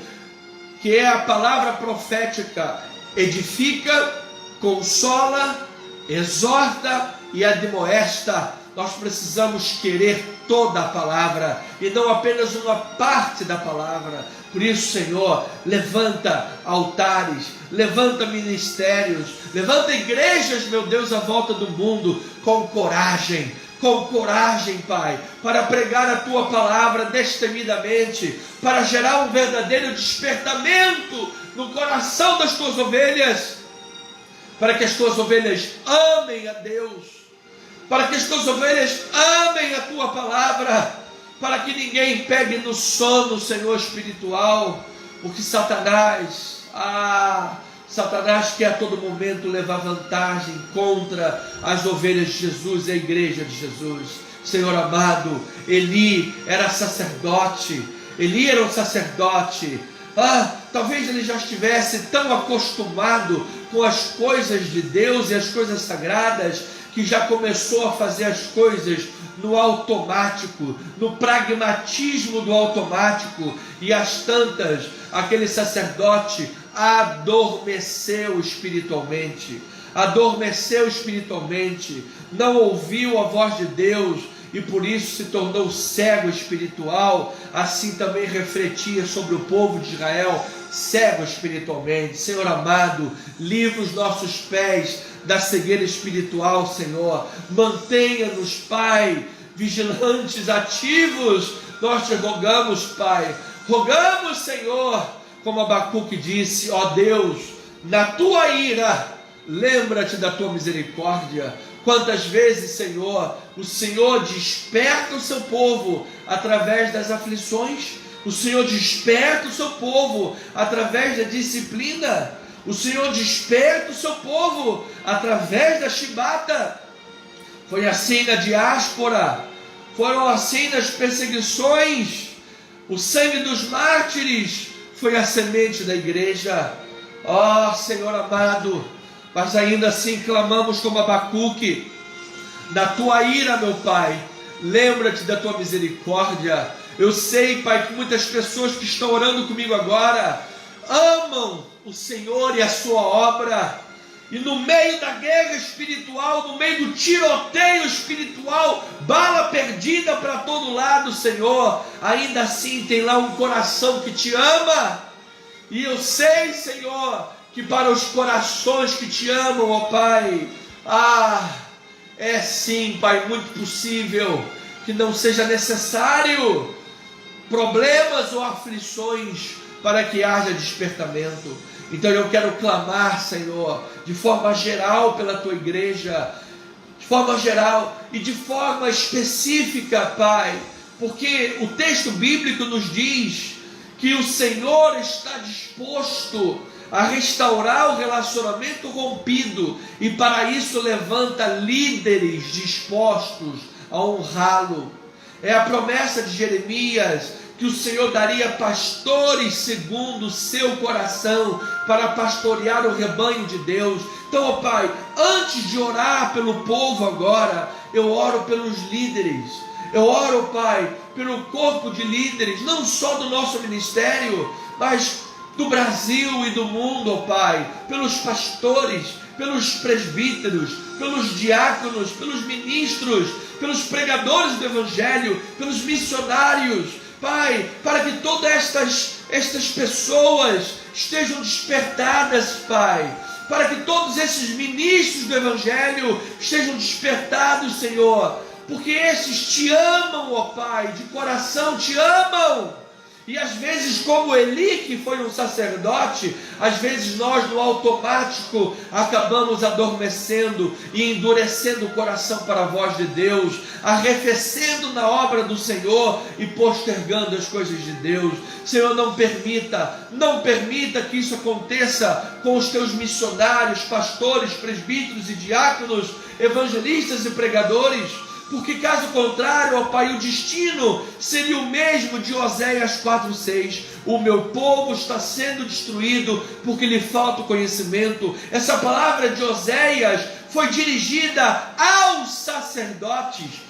que é a palavra profética, edifica, consola, exorta e admoesta. Nós precisamos querer toda a palavra e não apenas uma parte da palavra. Por isso, Senhor, levanta altares, levanta ministérios, levanta igrejas, meu Deus, à volta do mundo, com coragem, Pai, para pregar a Tua palavra destemidamente, para gerar um verdadeiro despertamento no coração das Tuas ovelhas, para que as Tuas ovelhas amem a Deus, para que as Tuas ovelhas amem a Tua palavra, para que ninguém pegue no sono, Senhor, espiritual, porque Satanás quer a todo momento levar vantagem contra as ovelhas de Jesus e a igreja de Jesus. Senhor amado, Eli era sacerdote, talvez ele já estivesse tão acostumado com as coisas de Deus e as coisas sagradas, que já começou a fazer as coisas no automático, no pragmatismo do automático, e às tantas, aquele sacerdote adormeceu espiritualmente, não ouviu a voz de Deus, e por isso se tornou cego espiritual. Assim também refletia sobre o povo de Israel, cego espiritualmente. Senhor amado, livra os nossos pés da cegueira espiritual, Senhor. Mantenha-nos, Pai, vigilantes, ativos. Nós te rogamos, Pai. Rogamos, Senhor, como Abacuque disse: ó Deus, na tua ira, lembra-te da tua misericórdia. Quantas vezes, Senhor, o Senhor desperta o seu povo através das aflições, o Senhor desperta o seu povo através da disciplina, o Senhor desperta o seu povo através da chibata. Foi assim na diáspora, foram assim nas perseguições. O sangue dos mártires foi a semente da igreja. Ó Senhor amado, mas ainda assim clamamos como Abacuque: na tua ira, meu Pai, lembra-te da tua misericórdia. Eu sei, Pai, que muitas pessoas que estão orando comigo agora amam o Senhor e a sua obra, e no meio da guerra espiritual, no meio do tiroteio espiritual, bala perdida para todo lado, Senhor, ainda assim tem lá um coração que te ama. E eu sei, Senhor, que para os corações que te amam, ó Pai, é sim, Pai, muito possível que não seja necessário problemas ou aflições para que haja despertamento. Então eu quero clamar, Senhor, de forma geral pela tua igreja, de forma geral e de forma específica, Pai, porque o texto bíblico nos diz que o Senhor está disposto a restaurar o relacionamento rompido e para isso levanta líderes dispostos a honrá-lo. É a promessa de Jeremias que o Senhor daria pastores segundo o seu coração para pastorear o rebanho de Deus. Então, ó Pai, antes de orar pelo povo agora, eu oro pelos líderes. Eu oro, Pai, pelo corpo de líderes, não só do nosso ministério, mas do Brasil e do mundo, ó Pai, pelos pastores, pelos presbíteros, pelos diáconos, pelos ministros, pelos pregadores do Evangelho, pelos missionários, Pai, para que todas estas pessoas estejam despertadas, Pai, para que todos esses ministros do Evangelho estejam despertados, Senhor, porque esses te amam, ó Pai, de coração te amam. E às vezes, como Eli, que foi um sacerdote, às vezes nós no automático acabamos adormecendo e endurecendo o coração para a voz de Deus, arrefecendo na obra do Senhor e postergando as coisas de Deus. Senhor, não permita que isso aconteça com os teus missionários, pastores, presbíteros e diáconos, evangelistas e pregadores, porque caso contrário, ó Pai, o destino seria o mesmo de Oséias 4:6. O meu povo está sendo destruído porque lhe falta o conhecimento. Essa palavra de Oséias foi dirigida aos sacerdotes.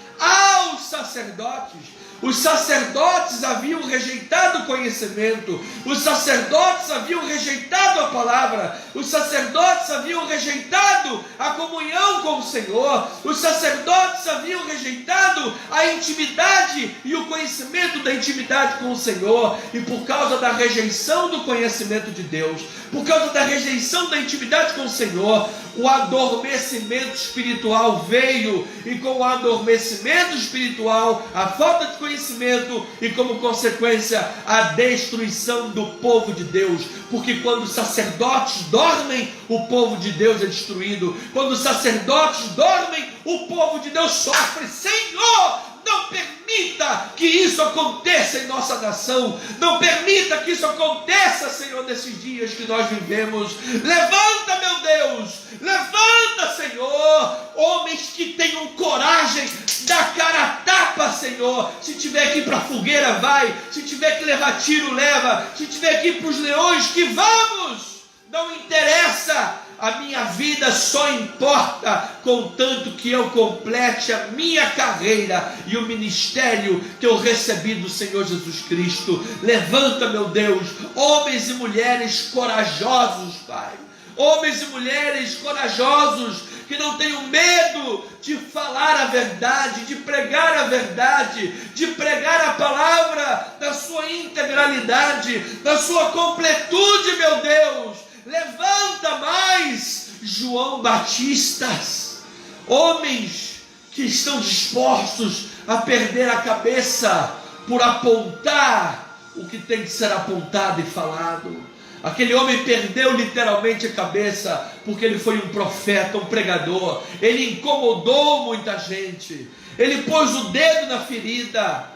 Os sacerdotes haviam rejeitado o conhecimento, os sacerdotes haviam rejeitado a palavra, os sacerdotes haviam rejeitado a comunhão com o Senhor, os sacerdotes haviam rejeitado a intimidade e o conhecimento da intimidade com o Senhor, e por causa da rejeição do conhecimento de Deus, por causa da rejeição da intimidade com o Senhor, o adormecimento espiritual veio, e com o adormecimento espiritual, a falta de conhecimento e como consequência a destruição do povo de Deus, porque quando os sacerdotes dormem, o povo de Deus é destruído. Quando os sacerdotes dormem, o povo de Deus sofre. Senhor, não permita que isso aconteça em nossa nação. Não permita que isso aconteça, Senhor, nesses dias que nós vivemos. Levanta, meu Deus, levanta, Senhor, homens que tenham coragem, dá cara a tapa, Senhor. Se tiver que ir para a fogueira, vai. Se tiver que levar tiro, leva. Se tiver que ir para os leões, que vamos. Não interessa, a minha vida só importa contanto que eu complete a minha carreira e o ministério que eu recebi do Senhor Jesus Cristo. Levanta, meu Deus, homens e mulheres corajosos, Pai. Homens e mulheres corajosos, que não tenham medo de falar a verdade, de pregar a verdade, de pregar a palavra na sua integralidade, na sua completude, meu Deus. Levanta mais João Batistas, homens que estão dispostos a perder a cabeça por apontar o que tem que ser apontado e falado. Aquele homem perdeu literalmente a cabeça porque ele foi um profeta, um pregador. Ele incomodou muita gente, ele pôs o dedo na ferida.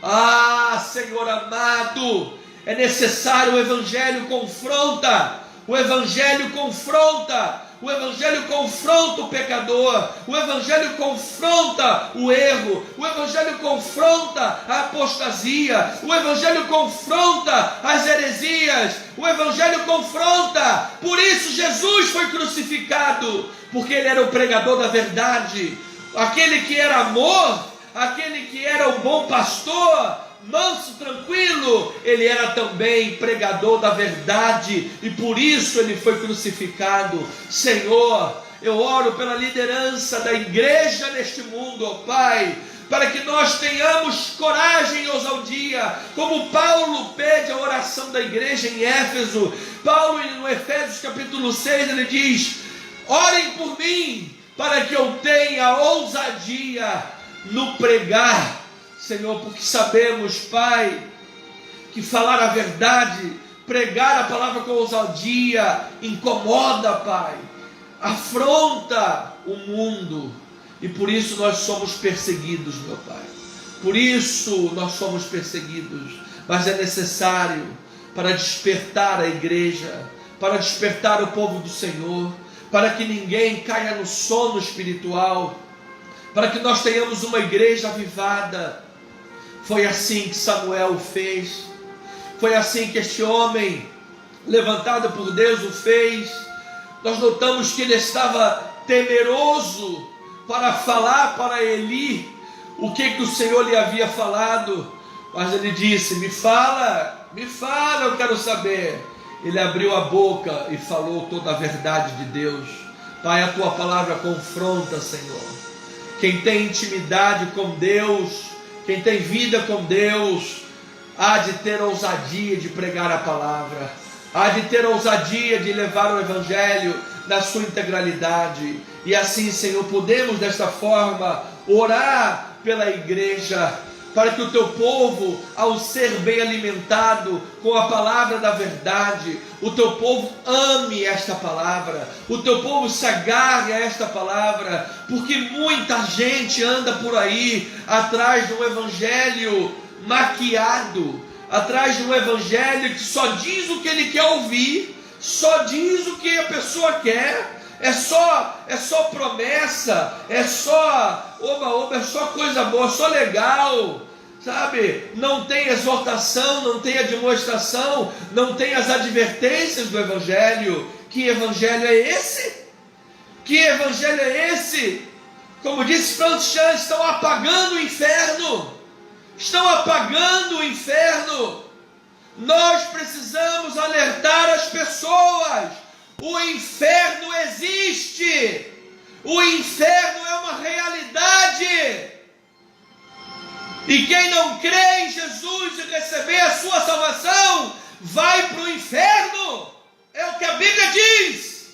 Ah, Senhor amado, é necessário. O Evangelho confronta. O Evangelho confronta. O Evangelho confronta o pecador. O Evangelho confronta o erro. O Evangelho confronta a apostasia. O Evangelho confronta as heresias. O Evangelho confronta. Por isso Jesus foi crucificado, porque ele era o pregador da verdade, aquele que era amor, aquele que era o bom pastor, manso, tranquilo. Ele era também pregador da verdade, e por isso ele foi crucificado. Senhor, eu oro pela liderança da igreja neste mundo, ó Pai, para que nós tenhamos coragem e ousadia, como Paulo pede a oração da igreja em Éfeso. Paulo, no Efésios capítulo 6, ele diz: orem por mim, para que eu tenha ousadia no pregar, Senhor, porque sabemos, Pai, que falar a verdade, pregar a palavra com ousadia, incomoda, Pai, afronta o mundo. E por isso nós somos perseguidos, meu Pai. Por isso nós somos perseguidos. Mas é necessário para despertar a igreja, para despertar o povo do Senhor, para que ninguém caia no sono espiritual, para que nós tenhamos uma igreja avivada. Foi assim que Samuel fez. Foi assim que este homem, levantado por Deus, o fez. Nós notamos que ele estava temeroso para falar para Eli o que o Senhor lhe havia falado. Mas ele disse: me fala, eu quero saber. Ele abriu a boca e falou toda a verdade de Deus. Pai, a tua palavra confronta, Senhor. Quem tem intimidade com Deus, quem tem vida com Deus, há de ter ousadia de pregar a palavra, há de ter ousadia de levar o Evangelho na sua integralidade. E assim, Senhor, podemos desta forma orar pela igreja, para que o teu povo, ao ser bem alimentado com a palavra da verdade, o teu povo ame esta palavra, o teu povo se agarre a esta palavra, porque muita gente anda por aí atrás de um evangelho maquiado, atrás de um evangelho que só diz o que ele quer ouvir, só diz o que a pessoa quer. É só promessa, é só oba, é só coisa boa, só legal, sabe? Não tem exortação, não tem a demonstração, não tem as advertências do Evangelho. Que Evangelho é esse? Que Evangelho é esse? Como disse Francis Chan, estão apagando o inferno, estão apagando o inferno. Nós precisamos alertar as pessoas. O inferno existe, o inferno é uma realidade, e quem não crê em Jesus e receber a sua salvação, vai para o inferno, é o que a Bíblia diz.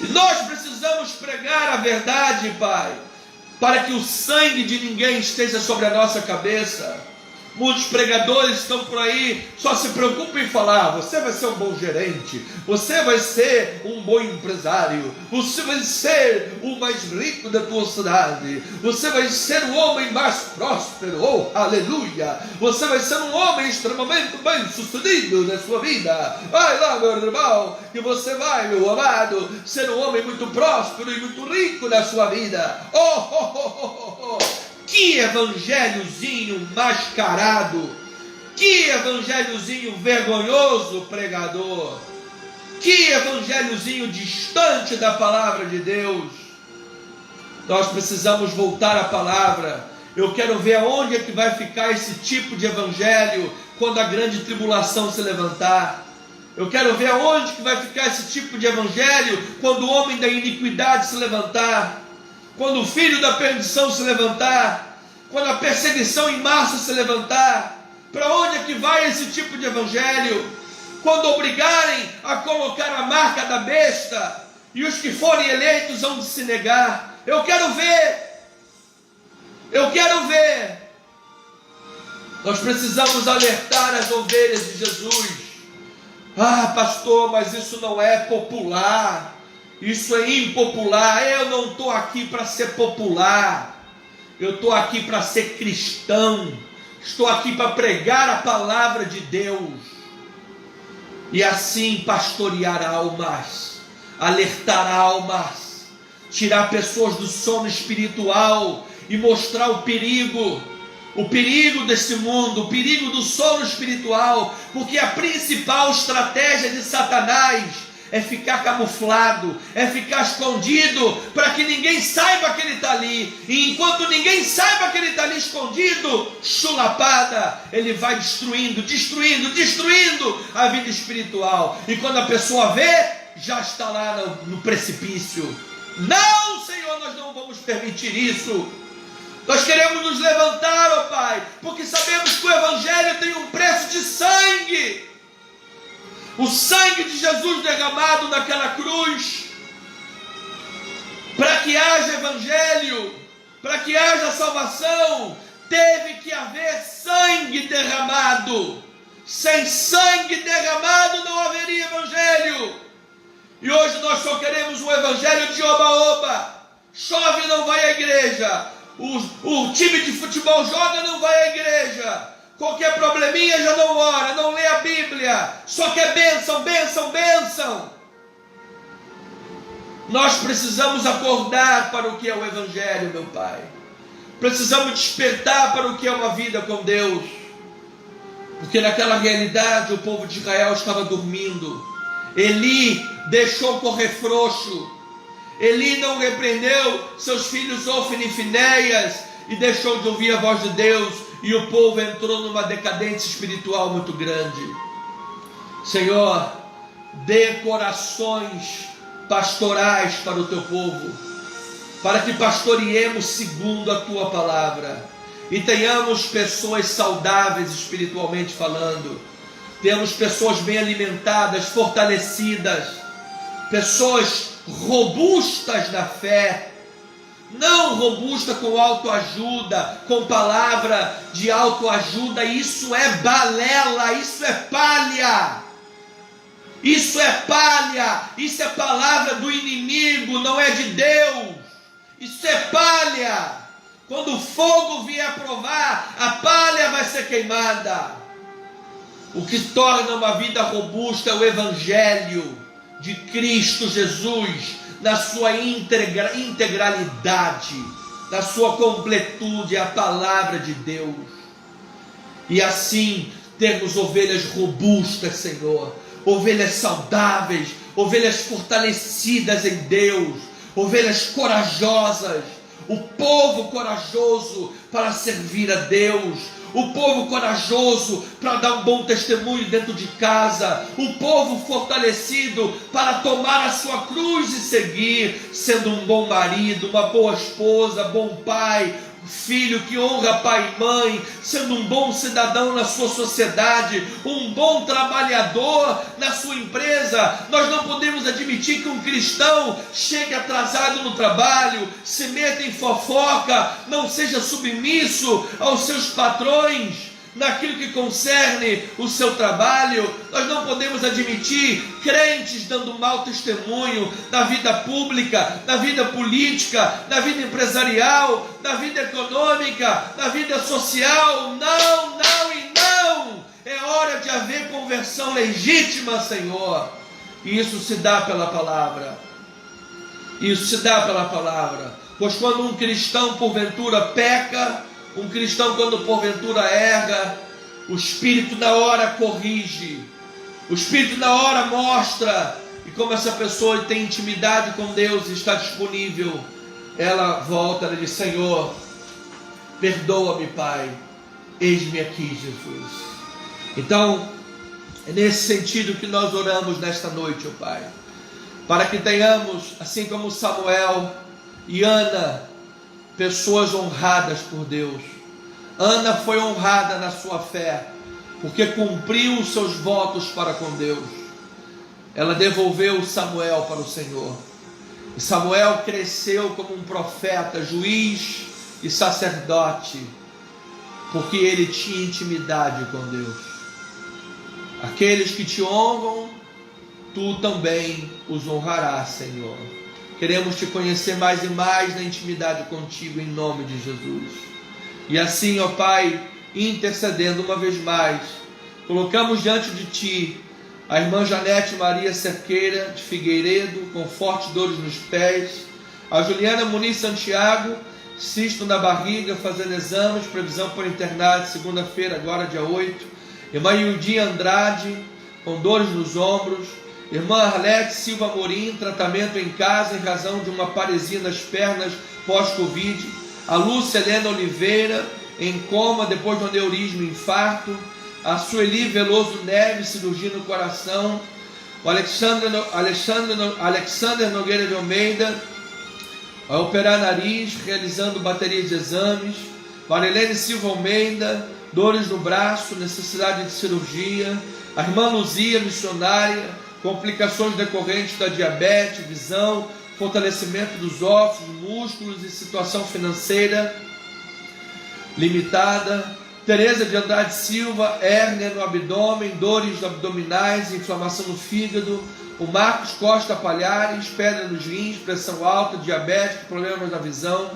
E nós precisamos pregar a verdade, Pai, para que o sangue de ninguém esteja sobre a nossa cabeça. Muitos pregadores estão por aí, só se preocupam em falar: você vai ser um bom gerente, você vai ser um bom empresário, você vai ser o mais rico da tua cidade, você vai ser o homem mais próspero, oh aleluia, você vai ser um homem extremamente bem sucedido na sua vida. Vai lá, meu irmão, que você vai, meu amado, ser um homem muito próspero e muito rico na sua vida. Que evangelhozinho mascarado, que evangelhozinho vergonhoso, pregador, que evangelhozinho distante da palavra de Deus. Nós precisamos voltar à palavra. Eu quero ver aonde é que vai ficar esse tipo de evangelho quando a grande tribulação se levantar. Eu quero ver aonde que vai ficar esse tipo de evangelho quando o homem da iniquidade se levantar, quando o filho da perdição se levantar, quando a perseguição em massa se levantar. Para onde é que vai esse tipo de evangelho? Quando obrigarem a colocar a marca da besta, e os que forem eleitos hão de se negar. Eu quero ver. Nós precisamos alertar as ovelhas de Jesus. Ah, pastor, mas isso não é popular, isso é impopular. Eu não estou aqui para ser popular, eu estou aqui para ser cristão, estou aqui para pregar a palavra de Deus, e assim pastorear almas, alertar almas, tirar pessoas do sono espiritual e mostrar o perigo desse mundo, o perigo do sono espiritual, porque a principal estratégia de Satanás é ficar camuflado, é ficar escondido, para que ninguém saiba que ele está ali. E enquanto ninguém saiba que ele está ali escondido, chulapada, ele vai destruindo a vida espiritual. E quando a pessoa vê, já está lá no precipício. Não, Senhor, nós não vamos permitir isso. Nós queremos nos levantar, ó Pai, porque sabemos que o Evangelho tem um preço de sangue. O sangue de Jesus derramado naquela cruz, para que haja Evangelho, para que haja salvação, teve que haver sangue derramado. Sem sangue derramado não haveria Evangelho. E hoje nós só queremos um Evangelho de oba-oba. Chove, não vai à igreja. O time de futebol joga, não vai à igreja. Qualquer probleminha já não ora, não lê a Bíblia. Só quer bênção, bênção, bênção. Nós precisamos acordar para o que é o Evangelho, meu Pai. Precisamos despertar para o que é uma vida com Deus. Porque naquela realidade o povo de Israel estava dormindo. Eli deixou correr frouxo. Eli não repreendeu seus filhos Ofni e Finéias e deixou de ouvir a voz de Deus, e o povo entrou numa decadência espiritual muito grande. Senhor, dê corações pastorais para o teu povo, para que pastoreemos segundo a tua palavra e tenhamos pessoas saudáveis espiritualmente falando, temos pessoas bem alimentadas, fortalecidas, pessoas robustas na fé, não robusta com autoajuda, com palavra de autoajuda. Isso é balela, isso é palha, isso é palha, isso é palavra do inimigo, não é de Deus, isso é palha. Quando o fogo vier provar, a palha vai ser queimada. O que torna uma vida robusta é o Evangelho de Cristo Jesus, na sua integralidade, na sua completude, a palavra de Deus. E assim termos ovelhas robustas, Senhor, ovelhas saudáveis, ovelhas fortalecidas em Deus, ovelhas corajosas, o povo corajoso para servir a Deus, o povo corajoso para dar um bom testemunho dentro de casa, o povo fortalecido para tomar a sua cruz e seguir, sendo um bom marido, uma boa esposa, bom pai, filho que honra pai e mãe, sendo um bom cidadão na sua sociedade, um bom trabalhador na sua empresa. Nós não podemos admitir que um cristão chegue atrasado no trabalho, se meta em fofoca, não seja submisso aos seus patrões naquilo que concerne o seu trabalho. Nós não podemos admitir crentes dando mau testemunho na vida pública, na vida política, na vida empresarial, na vida econômica, na vida social. Não, não e não. É hora de haver conversão legítima, Senhor. E isso se dá pela palavra. Isso se dá pela palavra. Pois quando um cristão porventura peca, um cristão quando porventura erra, o Espírito na hora corrige, o Espírito na hora mostra, e como essa pessoa tem intimidade com Deus e está disponível, ela volta e diz: Senhor, perdoa-me, Pai, eis-me aqui, Jesus. Então, é nesse sentido que nós oramos nesta noite, ó Pai, para que tenhamos, assim como Samuel e Ana, pessoas honradas por Deus. Ana foi honrada na sua fé, porque cumpriu os seus votos para com Deus. Ela devolveu Samuel para o Senhor. E Samuel cresceu como um profeta, juiz e sacerdote, porque ele tinha intimidade com Deus. Aqueles que te honram, tu também os honrarás, Senhor. Queremos te conhecer mais e mais na intimidade contigo, em nome de Jesus. E assim, ó Pai, intercedendo uma vez mais, colocamos diante de Ti a irmã Janete Maria Cerqueira de Figueiredo, com fortes dores nos pés, a Juliana Muniz Santiago, cisto na barriga, fazendo exames, previsão por internato, segunda-feira, agora dia 8, irmã Yudinha Andrade, com dores nos ombros, irmã Arlete Silva Morim, tratamento em casa em razão de uma paresia nas pernas pós-Covid. A Lúcia Helena Oliveira, em coma depois de um aneurisma e infarto. A Sueli Veloso Neves, cirurgia no coração. O Alexander Nogueira de Almeida, a operar nariz, realizando bateria de exames. Marilene Silva Almeida, dores no braço, necessidade de cirurgia. A irmã Luzia, missionária, complicações decorrentes da diabetes, visão, fortalecimento dos ossos, músculos e situação financeira limitada. Tereza de Andrade Silva, hérnia no abdômen, dores abdominais, inflamação no fígado, o Marcos Costa Palhares, pedra nos rins, pressão alta, diabetes, problemas na visão,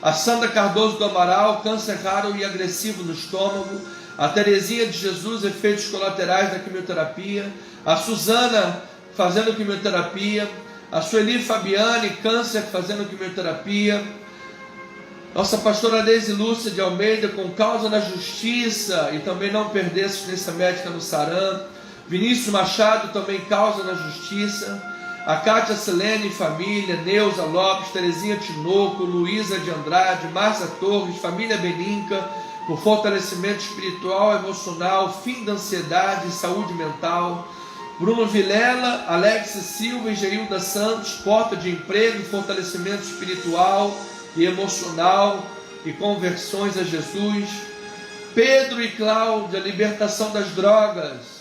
a Sandra Cardoso do Amaral, câncer raro e agressivo no estômago, a Terezinha de Jesus, efeitos colaterais da quimioterapia, a Suzana fazendo quimioterapia, a Sueli Fabiane, câncer fazendo quimioterapia, nossa pastora Deise Lúcia de Almeida, com causa na justiça e também não perder assistência médica no Saram, Vinícius Machado, também causa na justiça, a Cátia Selene e família, Neuza Lopes, Terezinha Tinoco, Luísa de Andrade, Márcia Torres, família Beninca, por fortalecimento espiritual, emocional, fim da ansiedade e saúde mental, Bruno Vilela, Alex Silva e Geilda Santos, porta de emprego, fortalecimento espiritual e emocional e conversões a Jesus, Pedro e Cláudia, libertação das drogas,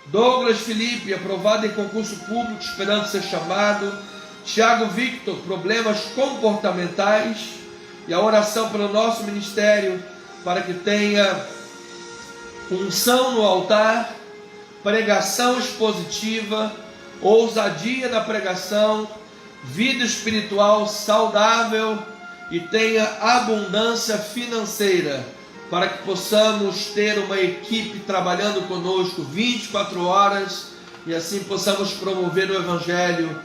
Douglas Felipe, aprovado em concurso público, esperando ser chamado, Tiago Victor, problemas comportamentais, e a oração pelo nosso ministério, para que tenha unção no altar, pregação expositiva, ousadia na pregação, vida espiritual saudável e tenha abundância financeira, para que possamos ter uma equipe trabalhando conosco 24 horas e assim possamos promover o Evangelho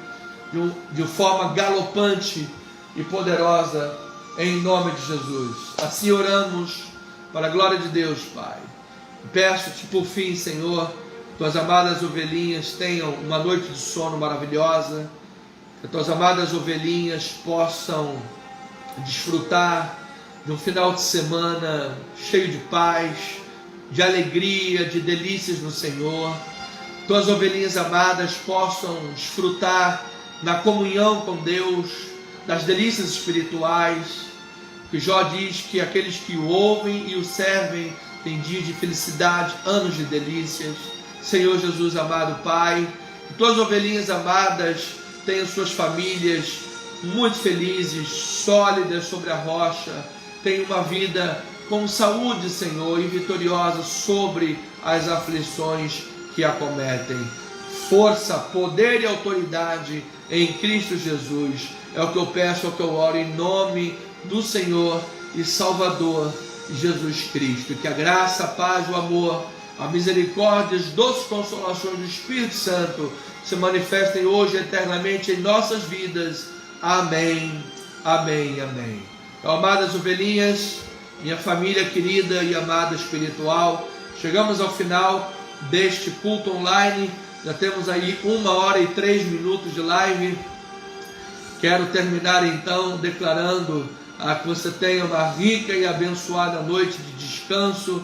de forma galopante e poderosa, em nome de Jesus. Assim oramos para a glória de Deus, Pai. Peço-te por fim, Senhor, tuas amadas ovelhinhas tenham uma noite de sono maravilhosa, que tuas amadas ovelhinhas possam desfrutar de um final de semana cheio de paz, de alegria, de delícias no Senhor. Tuas ovelhinhas amadas possam desfrutar na comunhão com Deus, das delícias espirituais, que Jó diz que aqueles que o ouvem e o servem têm dias de felicidade, anos de delícias. Senhor Jesus amado Pai, que tuas ovelhinhas amadas tenham suas famílias muito felizes, sólidas sobre a rocha, tenham uma vida com saúde, Senhor, e vitoriosa sobre as aflições que acometem. Força, poder e autoridade em Cristo Jesus, é o que eu peço, é o que eu oro em nome do Senhor e Salvador Jesus Cristo. Que a graça, a paz, o amor, a misericórdia, as doces consolações do Espírito Santo se manifestem hoje eternamente em nossas vidas. Amém, amém, amém. Então, amadas ovelhinhas, minha família querida e amada espiritual, chegamos ao final deste culto online. Já temos aí 1h03 de live. Quero terminar então declarando que você tenha uma rica e abençoada noite de descanso.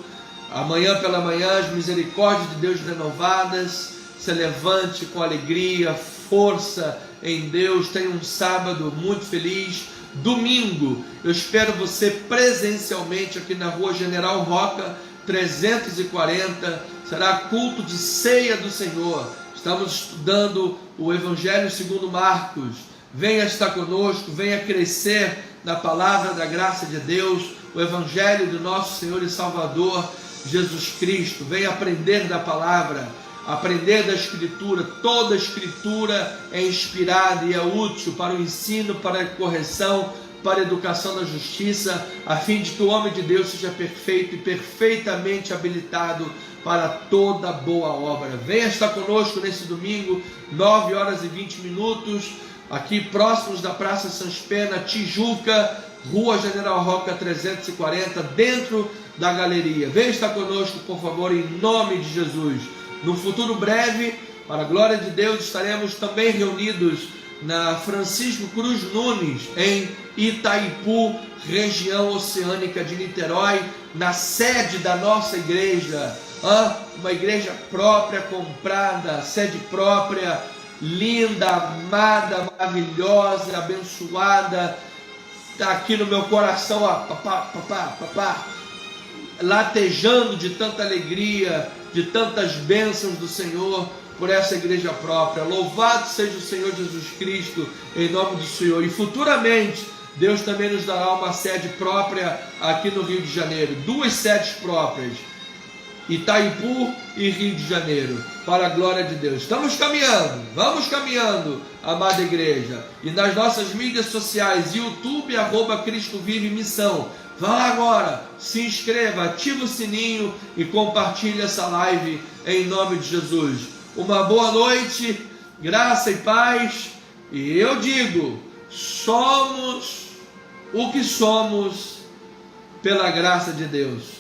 Amanhã pela manhã as misericórdias de Deus renovadas. Se levante com alegria, força em Deus. Tenha um sábado muito feliz. Domingo eu espero você presencialmente aqui na Rua General Roca 340. Será culto de ceia do Senhor. Estamos estudando o Evangelho segundo Marcos. Venha estar conosco, venha crescer na palavra da graça de Deus, o Evangelho do nosso Senhor e Salvador Jesus Cristo. Venha aprender da palavra, aprender da Escritura. Toda a Escritura é inspirada e é útil para o ensino, para a correção, para a educação na justiça, a fim de que o homem de Deus seja perfeito e perfeitamente habilitado para toda boa obra. Venha estar conosco nesse domingo, 9h20, aqui próximos da Praça Sans Pena, Tijuca, Rua General Roca 340, dentro da galeria. Venha estar conosco, por favor, em nome de Jesus. No futuro breve, para a glória de Deus, estaremos também reunidos na Francisco Cruz Nunes, em Itaipu, região oceânica de Niterói, na sede da nossa igreja. Uma igreja própria, comprada, sede própria, linda, amada, maravilhosa, abençoada. Está aqui no meu coração, papá, latejando de tanta alegria, de tantas bênçãos do Senhor por essa igreja própria. Louvado seja o Senhor Jesus Cristo, em nome do Senhor. E futuramente Deus também nos dará uma sede própria aqui no Rio de Janeiro, 2 sedes próprias. Itaipu e Rio de Janeiro, para a glória de Deus. Estamos caminhando, vamos caminhando, amada igreja. E nas nossas mídias sociais, YouTube, @Cristo Vive Missão. Vá lá agora, se inscreva, ativa o sininho e compartilhe essa live em nome de Jesus. Uma boa noite, graça e paz. E eu digo, somos o que somos pela graça de Deus.